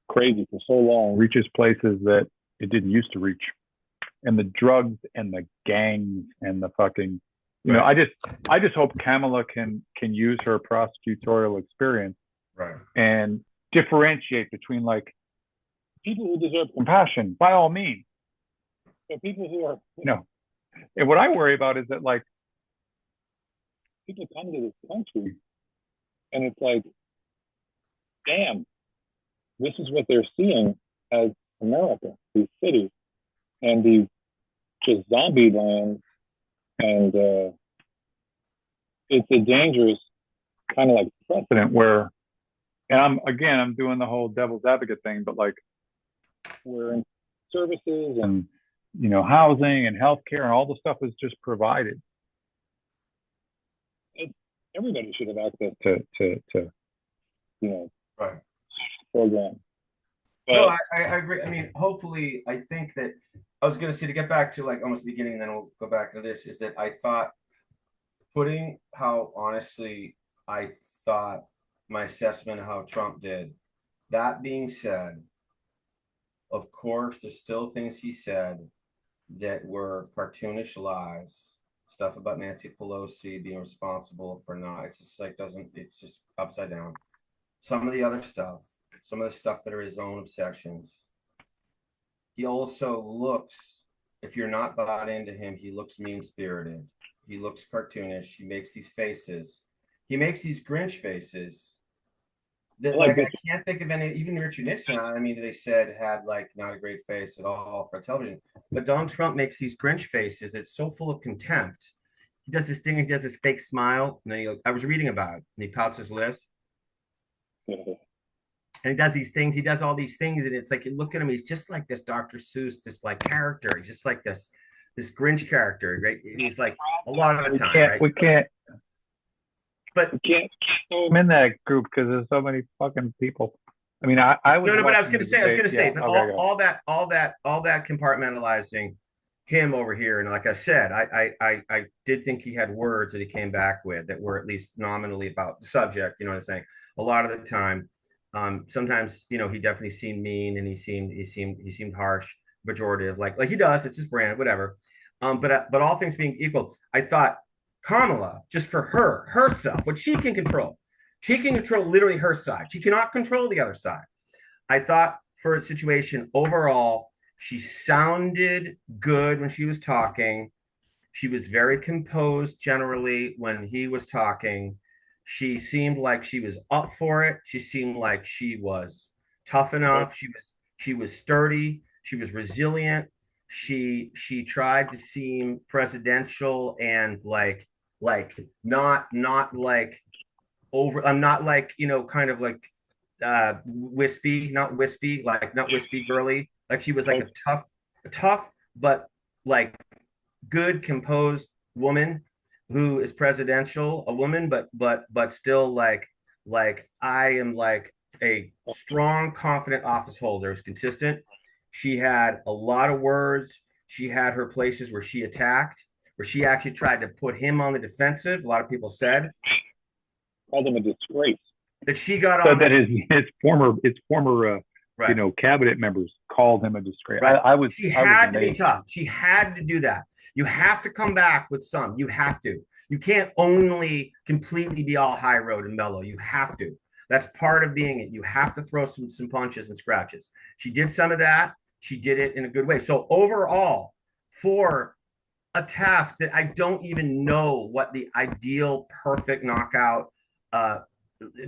crazy for so long, reaches places that it didn't used to reach, and the drugs and the gangs and the fucking Right. I just hope Kamala can use her prosecutorial experience Right. and differentiate between like people who deserve compassion by all means, but people who are and what I worry about is that like people come to this country and it's like, damn, this is what they're seeing as America, these cities and these just zombie lands, and it's a dangerous kind of like precedent where, and I'm doing the whole devil's advocate thing, but like we're in services and housing and healthcare and all the stuff is just provided. It, everybody should have access to Right. programs. No, But I agree. I mean, hopefully, I think that I was going to say to get back to like almost the beginning, and then we'll go back to this, is that I thought putting how honestly I thought my assessment of how Trump did. That being said, of course, there's still things he said that were cartoonish lies, stuff about Nancy Pelosi being responsible for not, it's just like doesn't, it's just upside down. Some of the other stuff, some of the stuff that are his own obsessions. He also looks, if you're not bought into him, he looks mean spirited. He looks cartoonish. He makes these faces. He makes these Grinch faces that like I can't think of any. Even Richard Nixon, I mean, they said had like not a great face at all for television. But Donald Trump makes these Grinch faces that's so full of contempt. He does this thing. He does this fake smile, and then I was reading about it, and he pouts his lips, and he does these things. He does all these things, and it's like you look at him. He's just like this Dr. Seuss, this like character. He's just like this Grinch character, right? He's like a lot of the time, right? We can't. but You can't throw him in that group because there's so many fucking people. I mean, I was no, but watching the I was debate. gonna say, Yeah, but okay, go. all that compartmentalizing him over here, and like I said, I did think he had words that he came back with that were at least nominally about the subject. You know what I'm saying? A lot of the time, sometimes he definitely seemed mean, and he seemed harsh, pejorative, like he does. It's his brand, whatever. But all things being equal, I thought Kamala, just for herself, what she can control literally her side. She cannot control the other side. I thought for a situation overall, she sounded good when she was talking. She was very composed generally when he was talking. She seemed like she was up for it. She seemed like she was tough enough. She was sturdy. She was resilient. She tried to seem presidential and not like over. I'm not like kind of like wispy, not wispy, like not wispy girly. Like she was like a tough but like good composed woman who is presidential, a woman, but still like I am like a strong, confident office holder. Who's consistent. She had a lot of words. She had her places where she attacked, where she actually tried to put him on the defensive. A lot of people said Called him a disgrace. that she got Said on that the his former right. cabinet members called him a disgrace. Right. She I was had to be amazed. tough. She had to do that. You have to come back with some. You have to. You can't only completely be all high road and mellow. You have to. That's part of being it. You have to throw some punches and scratches. She did some of that. She did it in a good way. So overall, for a task that I don't even know what the ideal perfect knockout uh,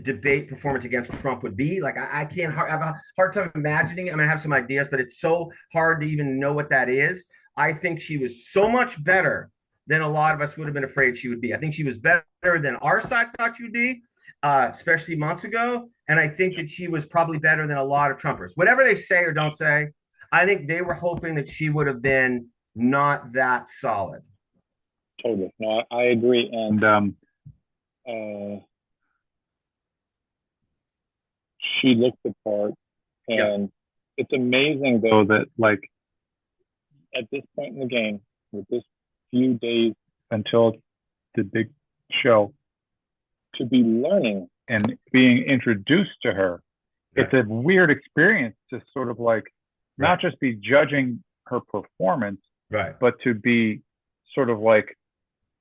debate performance against Trump would be. Like I can't have a hard time imagining it. I mean, I have some ideas, but it's so hard to even know what that is. I think she was so much better than a lot of us would have been afraid she would be. I think she was better than our side thought she would be, especially months ago. And I think that she was probably better than a lot of Trumpers. Whatever they say or don't say, I think they were hoping that she would have been not that solid. Totally. No, I agree. And uh, she looked the part. Yeah, And it's amazing though that like at this point in the game, with this few days until the big show, to be learning and being introduced to her, it's right, a weird experience to sort of like right, not just be judging her performance, right, but to be sort of like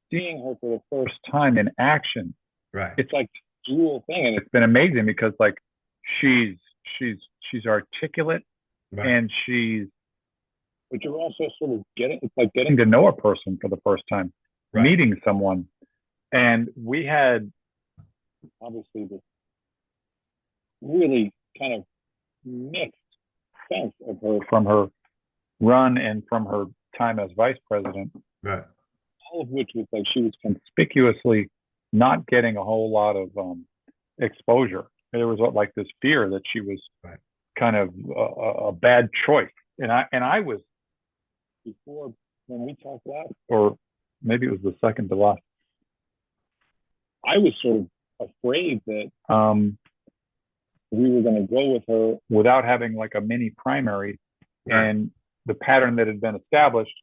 seeing her for the first time in action. right, It's like a dual thing, and it's been amazing because like she's she's she's articulate right, and she's but you're also sort of getting it's like getting to know a person for the first time, right. meeting someone. And we had obviously this really kind of mixed sense of her from her run and from her time as vice president, Right. all of which was like she was conspicuously not getting a whole lot of exposure. There was like this fear that she was Right. kind of a bad choice, and I was before when we talked last, or maybe it was the second to last. I was sort of afraid that we were going to go with her without having like a mini primary, Right. and the pattern that had been established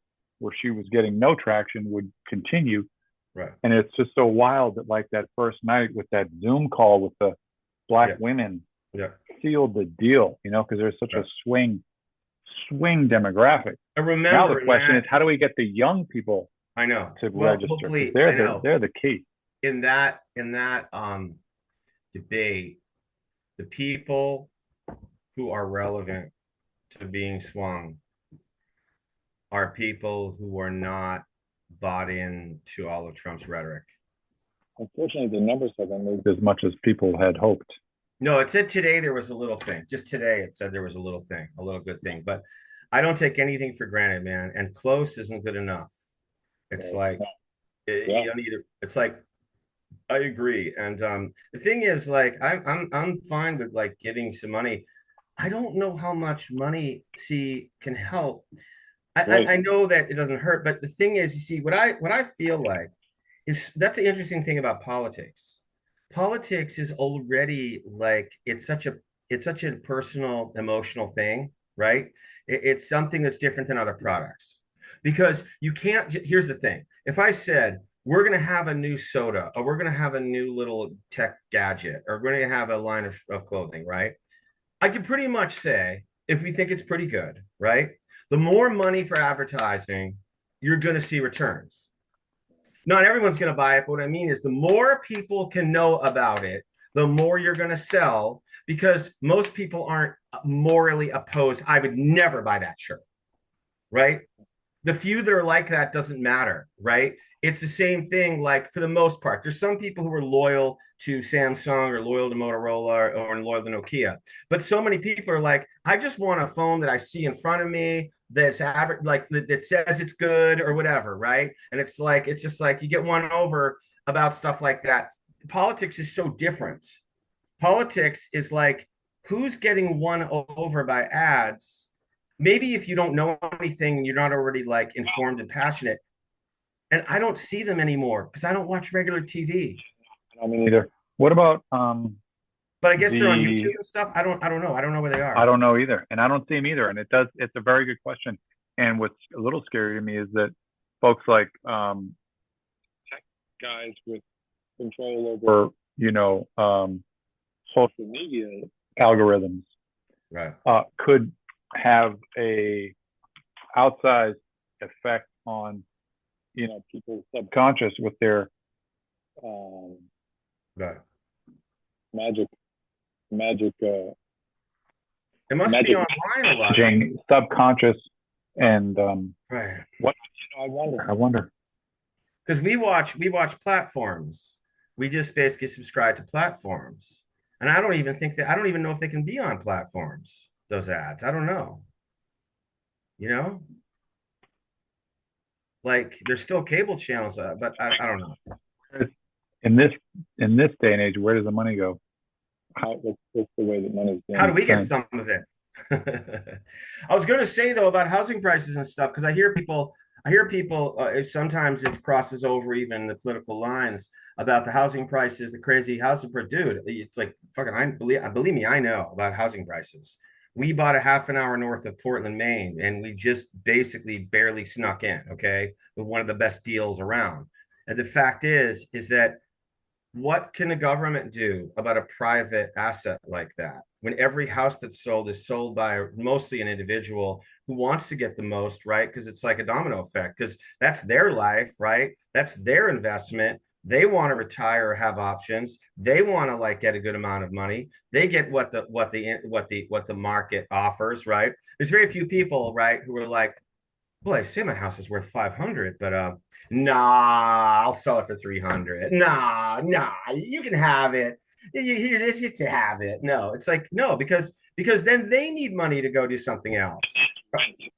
where she was getting no traction would continue. Right. And it's just so wild that like that first night with that Zoom call with the black Yeah. women Yeah. sealed the deal, because there's such a Right. swing demographic. I Now the remember in question is, that, how do we get the young people I know. to Well, register? Because hopefully, I know they're the key. in that debate, the people who are relevant to being swung are people who are not bought in to all of Trump's rhetoric. Unfortunately, the numbers haven't moved as much as people had hoped. No, it said today there was a little thing. Just today it said there was a little thing, a little good thing. But I don't take anything for granted, man. And close isn't good enough. It's So, like yeah, you don't either. It's like I agree. And the thing is, like, I'm fine with like giving some money. I don't know how much money see can help. right. I know that it doesn't hurt, but the thing is, you see, what I feel like is that's the interesting thing about politics. politics is already like it's such a personal emotional thing, right? It's something that's different than other products because you can't. Here's the thing: if I said we're going to have a new soda, or we're going to have a new little tech gadget, or we're going to have a line of clothing, right? I can pretty much say if we think it's pretty good, right? The more money for advertising, you're going to see returns. Not everyone's going to buy it, but what I mean is the more people can know about it, the more you're going to sell because most people aren't morally opposed. I would never buy that shirt, right? The few that are like that doesn't matter, right? It's the same thing, like for the most part. There's some people who are loyal to Samsung or loyal to Motorola or loyal to Nokia. But so many people are like, I just want a phone that I see in front of me that's like that says it's good or whatever, right? And it's just like you get one over about stuff like that. Politics is so different. Politics is like who's getting won over by ads. Maybe if you don't know anything, you're not already like informed and passionate. And I don't see them anymore because I don't watch regular TV. I mean, either. What about But I guess they're on the? YouTube and stuff. I don't know. I don't know where they I are. don't know either, and I don't see them either. And it does. It's a very good question. And what's a little scary to me is that folks like tech guys with control over, social media algorithms Right. could have a outsized effect on, people's subconscious with their um, Right. magic, magic, It must be magic online a lot. messaging, subconscious, and Right. what I wonder. I wonder. Because we watch platforms. We just basically subscribe to platforms. And I don't even know if they can be on platforms, those ads. I don't know. You know? Like there's still cable channels, but I don't know. In this in this day and age, where does the money go? What's the way that money is How do being we get spent? some of it? I was going to say though about housing prices and stuff because I hear people. Sometimes it crosses over even the political lines about the housing prices, the crazy housing per dude. It's like fucking. Believe me, I know about housing prices. We bought a half an hour north of Portland, Maine, and we just basically barely snuck in. Okay, with one of the best deals around. And the fact is that what can the government do about a private asset like that when every house that's sold is sold by mostly an individual who wants to get the most, right? Because it's like a domino effect, because that's their life, right? That's their investment. They want to retire or have options. They want to like get a good amount of money. They get what the market offers, right? There's very few people, right, who are like, well, I say my house is worth 500, but nah, I'll sell it for 300. Nah, you can have it. You hear this, you can have it. No, it's like no, because then they need money to go do something else.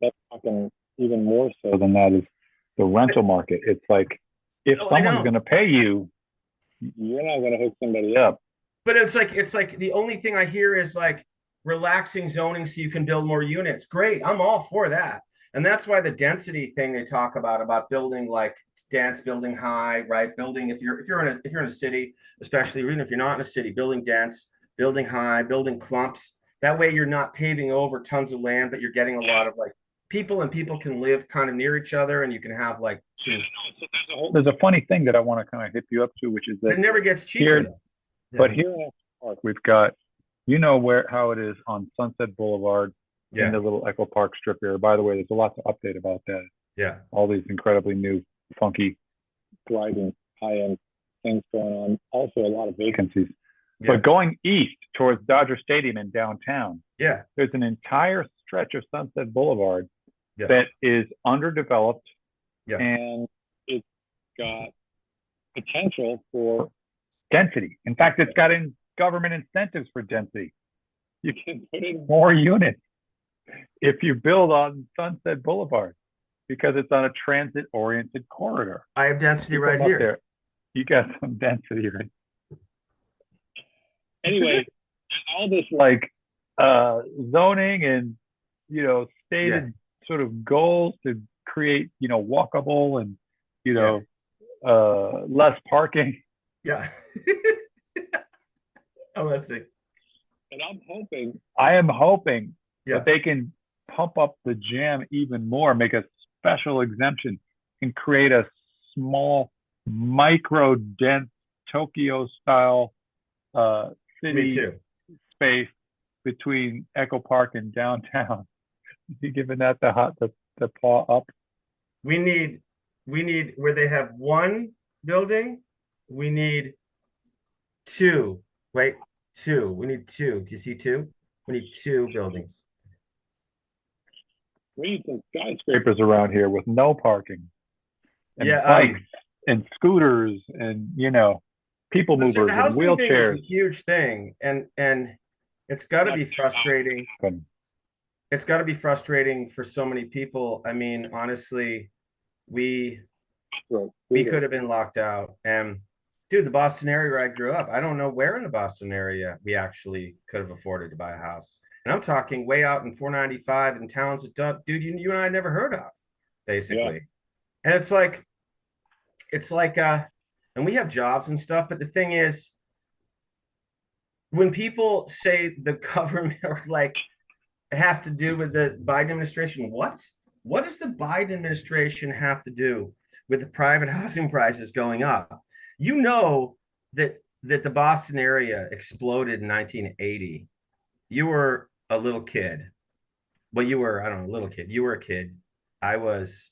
That's fucking even more so than that is the rental market. It's like if Oh, I someone's know. going to pay you, you're not going to hook somebody up. But it's like the only thing I hear is like relaxing zoning so you can build more units. Great, I'm all for that. And that's why the density thing they talk about building like dense, building high, right? Building if you're in a city, especially even if you're not in a city, building dense, building high, building clumps. That way you're not paving over tons of land, but you're getting a lot of like people and people can live kind of near each other and you can have like some There's a funny thing that I want to kind of hip you up to, which is but that it never gets cheaper here, though. but Yeah. here in Essex Park, we've got, where how it is on Sunset Boulevard in Yeah. the little Echo Park strip area. By the way, there's a lot to update about that. Yeah. All these incredibly new, funky, thriving, high-end things going on. Also, a lot of vacancies. Yeah. But going east towards Dodger Stadium in downtown, Yeah. there's an entire stretch of Sunset Boulevard Yeah. that is underdeveloped Yeah. and it's got potential for density. In fact, it's got government incentives for density. You can put in more units if you build on Sunset Boulevard because it's on a transit oriented corridor. I have density You right come up here. there, you got some density, right? Anyway, all this like zoning and Yeah. stated sort of goals to create walkable and you Yeah. know less parking. Yeah. Oh, let's see. And I am hoping that Yeah, they can pump up the jam even more, make a special exemption, and create a small, micro dense Tokyo style uh, me city too. space between Echo Park and downtown. You giving that the paw up? We need we need where they have one building, we need two. Wait, two. We need two. Do you see two? We need two buildings. We need some skyscrapers around here with no parking Yeah, and bikes and scooters and people so the movers and housing thing is a wheelchairs. huge thing, and it's got to be frustrating. It's got to be frustrating for so many people. I mean, honestly, we we could have been locked out. And dude, the Boston area where I grew up, I don't know where in the Boston area we actually could have afforded to buy a house. And I'm talking way out in 495 in towns that, dude, you and I never heard of, Yeah. basically. And it's like and we have jobs and stuff, but the thing is, when people say the government or like it has to do with the Biden administration, what does the Biden administration have to do with the private housing prices going up? You know that the Boston area exploded in 1980. You were a little kid. Well, you were, I don't know, a little kid. You were a kid. I was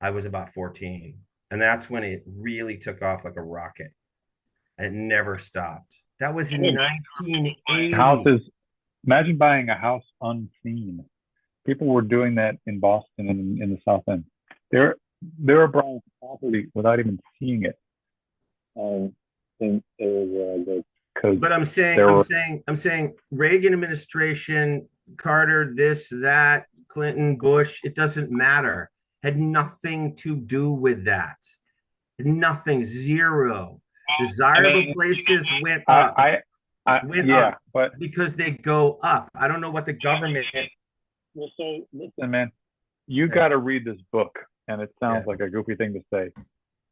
I was about 14. And that's when it really took off like a rocket. And it never stopped. That was in 1980. Houses. Imagine buying a house unseen. People were doing that in Boston and in the South End. They're they're buying property without even seeing it. Um, and because But I'm saying, there I'm were saying, I'm saying Reagan administration, Carter, this, that, Clinton, Bush, it doesn't matter. Had nothing to do with that. Nothing, zero. I Desirable mean, places I, went yeah, up but because they go up. I don't know what the government. well, so listen, man, you Yeah, got to read this book, and it yeah, sounds like a goofy thing to say,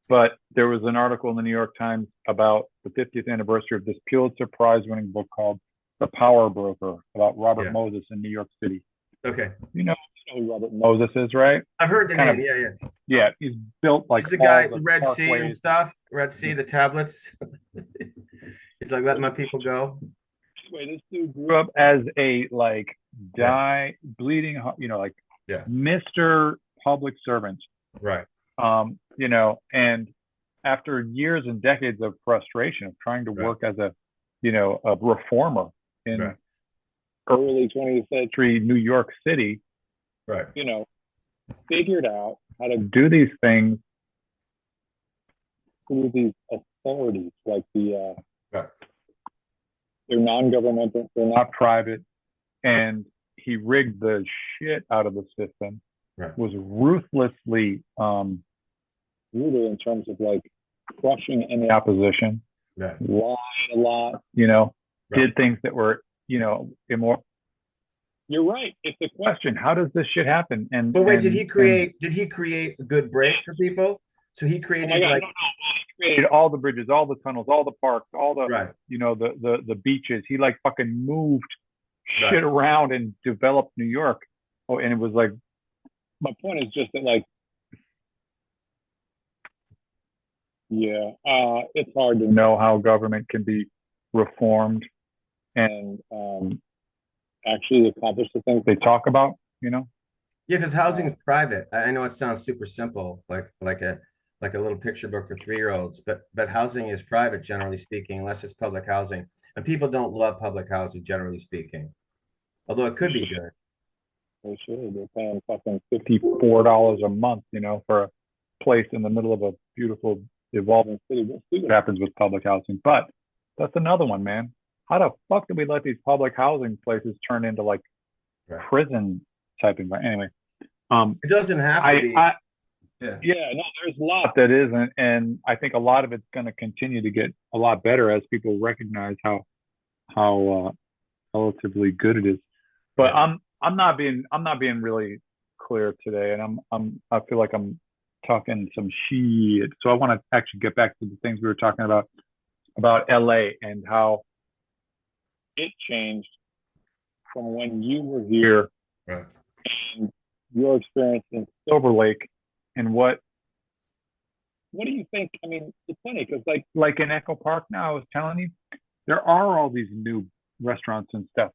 but there was an article in the New York Times about the 50th anniversary of this Pulitzer Prize-winning book called "The Power Broker" about Robert yeah. Moses in New York City. Okay. You know who Robert Moses is, right? I've heard the Kind name. of, Yeah, yeah. yeah, he's built like He's the all guy, the Red Sea and parkways. stuff. Red Sea, the tablets. He's like, let my people go. Anyway, this dude grew up as a like Yeah, bleeding, like yeah. Mr. Public Servant. Right, And after years and decades of frustration of trying to right, work as a reformer in right, early 20th century New York City, right, you know, figured out how to do these things through these authorities, like right, they're non-governmental, they're not private, and he rigged the shit out of the system, right, was ruthlessly brutal in terms of like crushing any opposition, right, lied a lot, right. did things that were, immoral. You're right. It's a question. How does this shit happen? And But wait, did and he and create? Did he create a good break for people? So he oh my created God, like no, no, he created all the bridges, all the tunnels, all the parks, all the right, the beaches. He like fucking moved right. shit around and developed New York. Oh, and it was like my point is just that like yeah, it's hard to know how government can be reformed and actually accomplish the things they talk about. Yeah, because housing Uh, is private. I know it sounds super simple, like a little picture book for 3-year-olds, but housing is private, generally speaking, unless it's public housing. And people don't love public housing, generally speaking. Although it they could be should, good. they should. They're paying fucking $54 a month, for a place in the middle of a beautiful evolving city. We'll see what happens with public housing. But that's another one, man. How the fuck do we let these public housing places turn into like Right. prison type environment? Anyway, It doesn't have to I, be. I Yeah. yeah, no, there's a lot that isn't, and I think a lot of it's going to continue to get a lot better as people recognize how relatively good it is. But Yeah. I'm not being really clear today, and I feel like I'm talking some shit. So I want to actually get back to the things we were talking about about LA and how it changed from when you were here Right. and your experience in Silver Lake, and what do you think? I mean, it's funny because like in Echo Park now, I was telling you, there are all these new restaurants and stuff,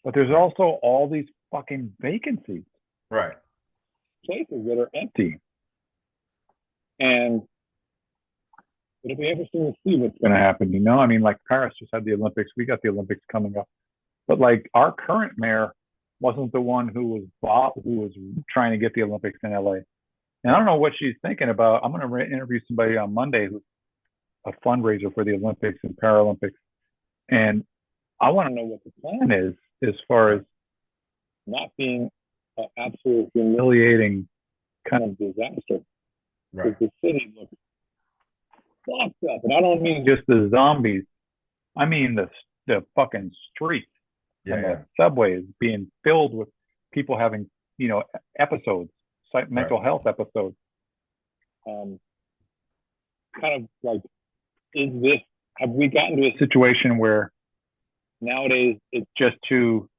but there's Right. also all these fucking vacancies, Right. places that are empty. And it'll be interesting to see what's going to happen. I mean, like Paris just had the Olympics. We got the Olympics coming up, but like our current mayor wasn't the one who was trying to get the Olympics in LA. And I Right. don't know what she's thinking about. I'm going to interview somebody on Monday who's a fundraiser for the Olympics and Paralympics, and I want to know what the plan is as far as Right. not being an absolute humiliating kind of disaster Right. because the city looks fucked up, and I don't mean just the zombies. I mean the fucking streets Yeah. and Yeah. the subways being filled with people having episodes, Right. mental health episodes. Um, kind of like, is this? Have we gotten to a situation where nowadays it's just too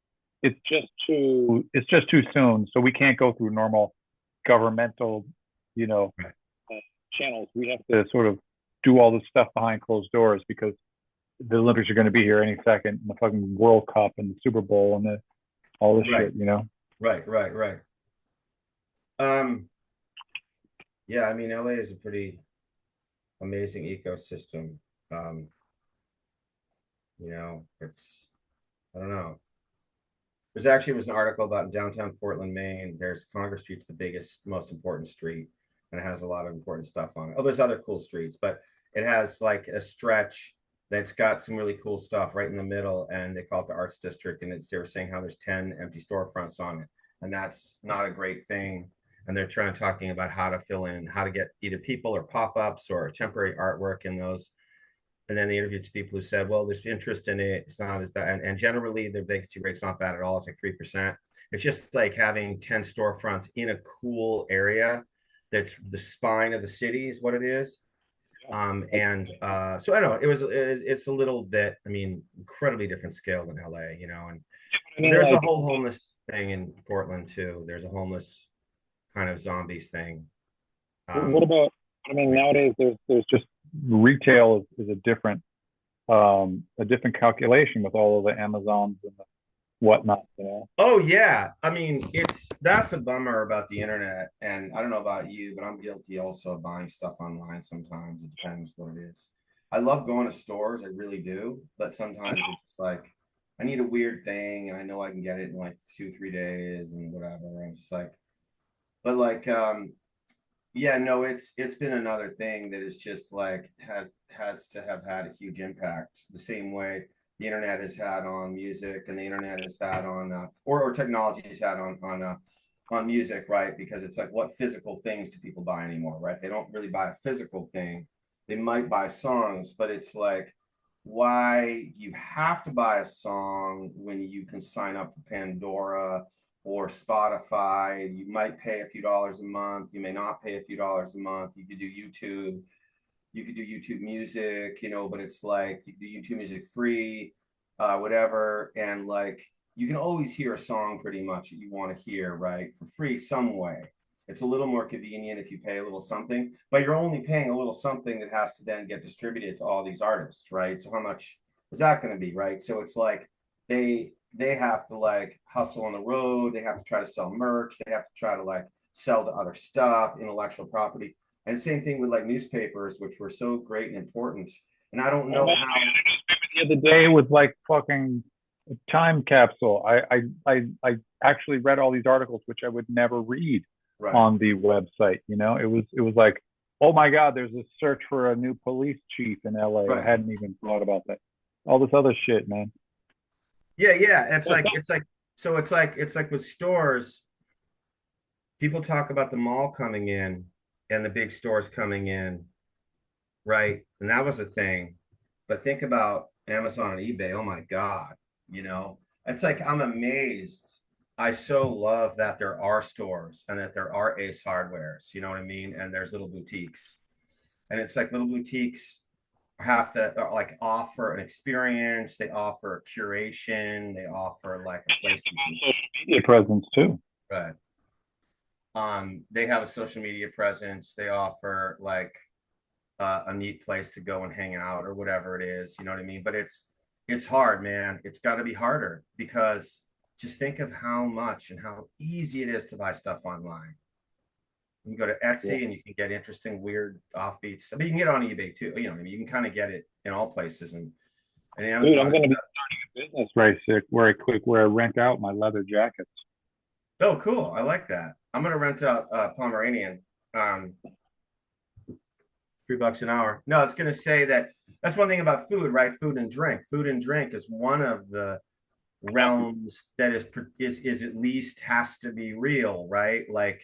soon, so we can't go through normal governmental, you know, Right. uh, channels. We have to sort of do all this stuff behind closed doors because the Olympics are going to be here any second, and the fucking World Cup and the Super Bowl and all this Right. shit. Right. Right. Right. Um, yeah, I mean, LA is a pretty amazing ecosystem. Um, it's I don't know. There's actually was an article about in downtown Portland, Maine. There's Congress Street's the biggest, most important street, and it has a lot of important stuff on it. Oh, there's other cool streets, but it has like a stretch that's got some really cool stuff right in the middle, and they call it the Arts District. And they were saying how there's 10 empty storefronts on it, and that's not a great thing. And they're trying talking about how to fill in, how to get either people or pop-ups or temporary artwork in those. And then they interviewed people who said, well, there's interest in it. It's not as bad. And generally, the vacancy rate's not bad at all. It's like 3%. It's just like having 10 storefronts in a cool area that's the spine of the city is what it is. So I don't know. It's a little bit, I mean, incredibly different scale than LA, and I mean, there's a like, whole homeless thing in Portland too. There's a homeless kind of zombies thing. what Um, about? I mean, Mixed in. nowadays there's just retail is a different calculation with all of the Amazons and the whatnot. Oh yeah, I mean that's a bummer about the internet, and I don't know about you, but I'm guilty also of buying stuff online sometimes. It depends what it is. I love going to stores, I really do, but sometimes it's like I need a weird thing, and I know I can get it in like 2, 3 days and whatever. I'm just like, but like, yeah, no, it's been another thing that is just like has to have had a huge impact. The same way the internet has had on music, and the internet has had on or technology has had on music, right? Because it's like, what physical things do people buy anymore, right? They don't really buy a physical thing. They might buy songs, but it's like, why you have to buy a song when you can sign up for Pandora or Spotify. You might pay a few dollars a month. You may not pay a few dollars a month. You could do YouTube. You could do YouTube Music, but it's like you could do YouTube Music free, whatever. And like you can always hear a song pretty much that you want to hear, right? For free some way. It's a little more convenient if you pay a little something, but you're only paying a little something that has to then get distributed to all these artists, right? So how much is that going to be, right? So it's like they have to like hustle on the road. They have to try to sell merch. They have to try to like sell to other stuff, intellectual property. And same thing with like newspapers, which were so great and important. And I don't Oh know man, how. the other day with like fucking time capsule. I actually read all these articles which I would never read Right. on the website. It was like, oh my God, there's a search for a new police chief in LA. I Right. hadn't even thought about that. All this other shit, man. Yeah, yeah. It's What's like up? it's like with stores, people talk about the mall coming in and the big stores coming in, right? And that was a thing. But think about Amazon and eBay. Oh my God, you know, it's like I'm amazed. I so love that there are stores and that there are Ace Hardwares, you know what I mean? And there's little boutiques. And it's like little boutiques. have to like offer an experience. They offer curation. They offer like a place you can. Media presence too. Right. They have a social media presence. They offer like a neat place to go and hang out or whatever it is. You know what I mean? But it's hard, man. It's got to be harder because just think of how much and how easy it is to buy stuff online. You can go to Yeah. Etsy and you can get interesting, weird, offbeat stuff. But you can get it on eBay too. You know, what I mean, you can kind of get it in all places, and Dude, I'm Amazon going and to be stuff. starting a business very sick, very quick, where I rent out my leather jackets. Oh, cool! I like that. I'm gonna rent out Pomeranian, um, $3 an hour. No, it's gonna say that that's one thing about food, right? Food and drink. Food and drink is one of the realms that is at least has to be real, right? Like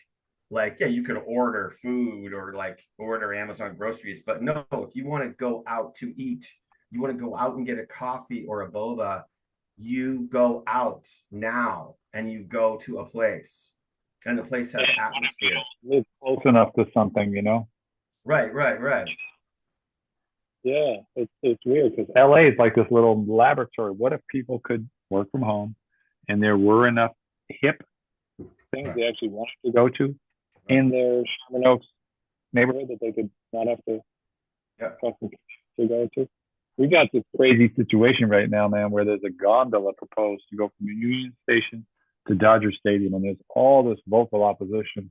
yeah, you could order food or like order Amazon groceries, but no, if you want to go out to eat, you want to go out and get a coffee or a boba, you go out now and you go to a place, and the place has atmosphere. Live close enough to something, you know? Right, right, right. Yeah, it's weird because LA is like this little laboratory. What if people could work from home and there were enough hip things Right, they actually wanted to go to right. in their Sherman Oaks neighborhood that they could not have to Yeah. fucking to go to? We got this crazy situation right now, man, where there's a gondola proposed to go from Union Station to Dodger Stadium, and there's all this vocal opposition.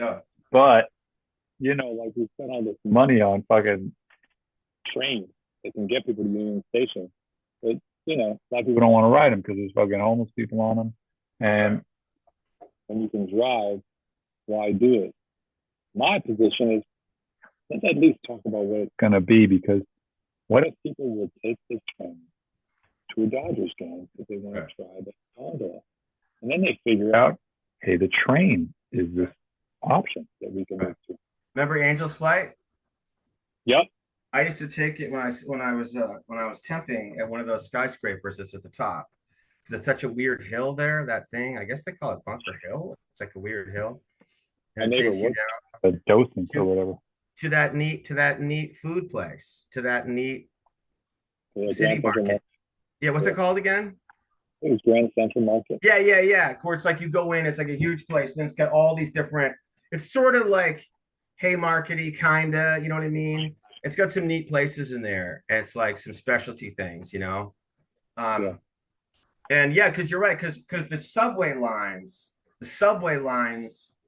Yeah. But you know, like we spent all this money on fucking trains that can get people to Union Station, but you know, a lot of people don't want to ride them because there's fucking homeless people on them, Right. and when you can drive, why do it? My position is let's at least talk about what it's going to be because what if people would take this train to a Dodgers game if they want Right. to try the gondola? And then they figure out, hey, the train is this option that we can Right. move to. Remember Angel's Flight? Yep. I used to take it when I was temping at one of those skyscrapers that's at the top because it's such a weird hill there. That thing, I guess they call it Bunker Hill. It's like a weird hill, and My it neighbor takes you works down at a docent or to whatever. that neat food place, to that neat Yeah, city Grand Central market. Market. Yeah, what's Yeah. it called again? It was Grand Central Market. Yeah, yeah, yeah. Of course, like you go in, it's like a huge place, and it's got all these different. It's sort of like Haymarkety, kinda. You know what I mean? It's got some neat places in there. And it's like some specialty things, you know. Yeah. Um, and yeah, because you're right, because the subway lines,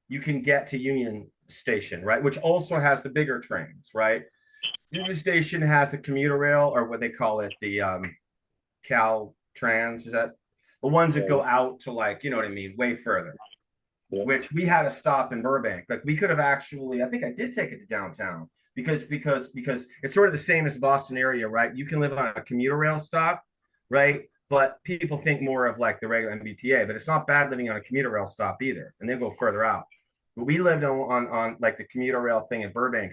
you can get to Union Station, right? Which also has the bigger trains, right? Union Station has the commuter rail, or what they call it, the Cal Trans. Is that the ones that Yeah. go out to like, you know what I mean, way further? Yeah. Which we had a stop in Burbank. Like we could have actually, I think I did take it to downtown because it's sort of the same as the Boston area, right? You can live on a commuter rail stop, right? But people think more of like the regular MBTA, but it's not bad living on a commuter rail stop either, and they go further out. But we lived on like the commuter rail thing in Burbank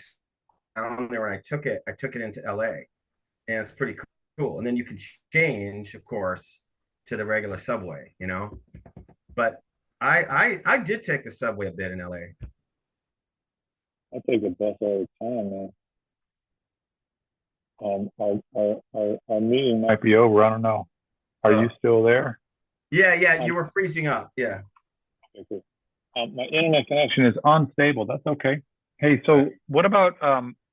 down there when I took it into LA, and it's pretty cool. And then you can change, of course, to the regular subway, you know. But I did take the subway a bit in LA. I take the bus all the time, man. Our meeting might be over. I don't know. Are you Oh, still there? yeah, yeah, Um, you were freezing up. Yeah. okay, cool. My internet connection is unstable. That's okay. Hey, Right. so what about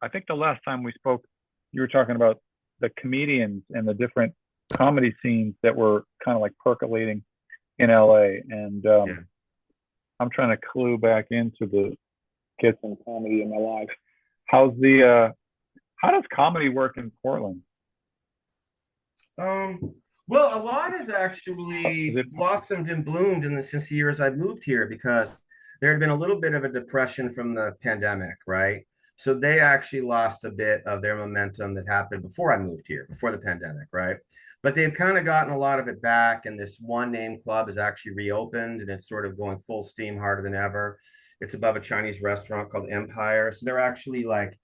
I think the last time we spoke, you were talking about the comedians and the different comedy scenes that were kind of like percolating in LA. And Yeah. I'm trying to clue back into the get some comedy in my life. How's the how does comedy work in Portland? Um, well, a lot has Is actually it blossomed and bloomed since the years I've moved here because there had been a little bit of a depression from the pandemic, right? So they actually lost a bit of their momentum that happened before I moved here, before the pandemic, right? But they've kind of gotten a lot of it back, and this one name club is actually reopened, and it's sort of going full steam, harder than ever. It's above a Chinese restaurant called Empire, so they're actually like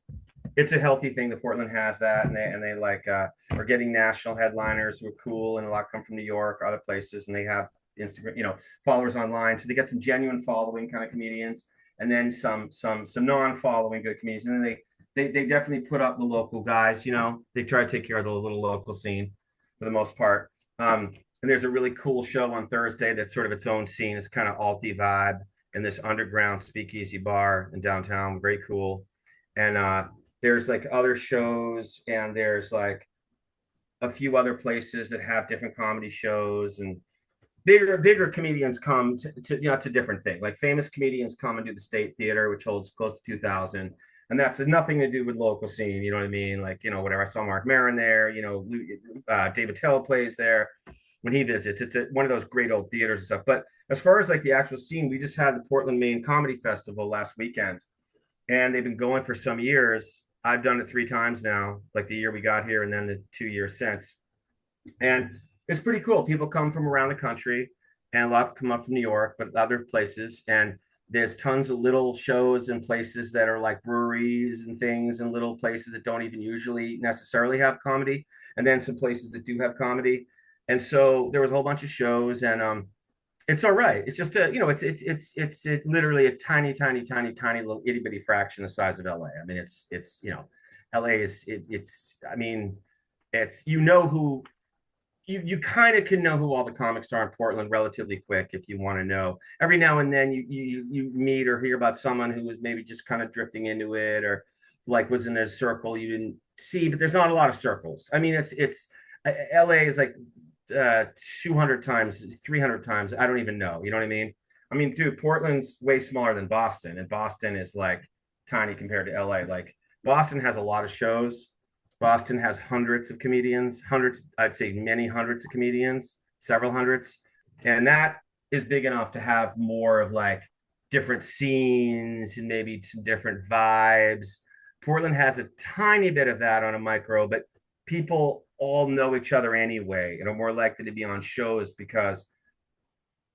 it's a healthy thing that Portland has that, and they like are getting national headliners who are cool, and a lot come from New York or other places, and they have Instagram, you know, followers online, so they get some genuine following kind of comedians, and then some non-following good comedians, and then they definitely put up the local guys. They try to take care of the little local scene for the most part. And there's a really cool show on Thursday that's sort of its own scene. It's kind of alti vibe in this underground speakeasy bar in downtown. Very cool. And there's like other shows, and there's like a few other places that have different comedy shows, and bigger comedians come it's a different thing. Like famous comedians come and do the State Theater, which holds close to 2,000, and that's nothing to do with local scene. You know what I mean? Like, whatever. I saw Mark Maron there. David Tell plays there when he visits. It's one of those great old theaters and stuff. But as far as like the actual scene, we just had the Portland, Maine Comedy Festival last weekend, and they've been going for some years. I've done it 3 times now, like the year we got here and then the 2 years since. And it's pretty cool. People come from around the country, and a lot come up from New York, but other places. And there's tons of little shows and places that are like breweries and things, and little places that don't even usually necessarily have comedy. And then some places that do have comedy. And so there was a whole bunch of shows, and it's all right. It's just it's literally a tiny, tiny, tiny, tiny little itty bitty fraction the size of LA. I mean, LA is it's I mean, it's who you kind of can know who all the comics are in Portland relatively quick if you want to know. Every now and then you meet or hear about someone who was maybe just kind of drifting into it, or like was in a circle you didn't see, but there's not a lot of circles. I mean, it's LA is like 200 times, 300 times. I don't even know. You know what I mean? I mean, dude, Portland's way smaller than Boston, and Boston is like tiny compared to LA. Like Boston has a lot of shows. Boston has hundreds of comedians, hundreds, I'd say many hundreds of comedians, several hundreds. And that is big enough to have more of like different scenes and maybe some different vibes. Portland has a tiny bit of that on a micro, but people all know each other anyway and are more likely to be on shows because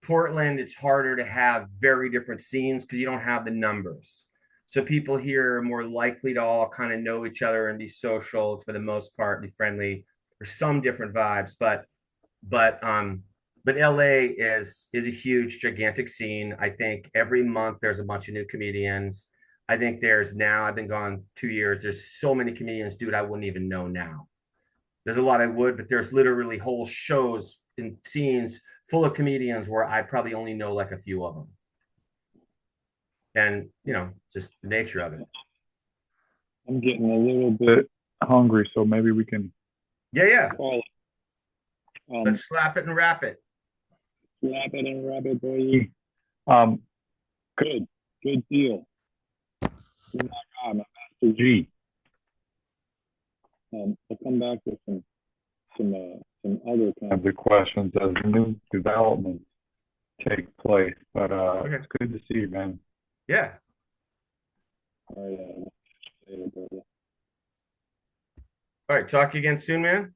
Portland, it's harder to have very different scenes because you don't have the numbers. So people here are more likely to all kind of know each other and be social for the most part, be friendly. There's some different vibes, but but LA is a huge, gigantic scene. I think every month there's a bunch of new comedians. I think I've been gone 2 years. There's so many comedians, dude, I wouldn't even know now. There's a lot I would, but there's literally whole shows and scenes full of comedians where I probably only know like a few of them. And, just the nature of it. I'm getting a little bit hungry, so maybe we can Yeah, yeah. call it. Let's slap it and wrap it. Slap it and wrap it, boy. Um, good deal. Oh my God, my Master G. I'll come back with some other kinds of questions as new developments take place. But Okay. it's good to see you, man. Yeah. All right, All right. Talk to you again soon, man.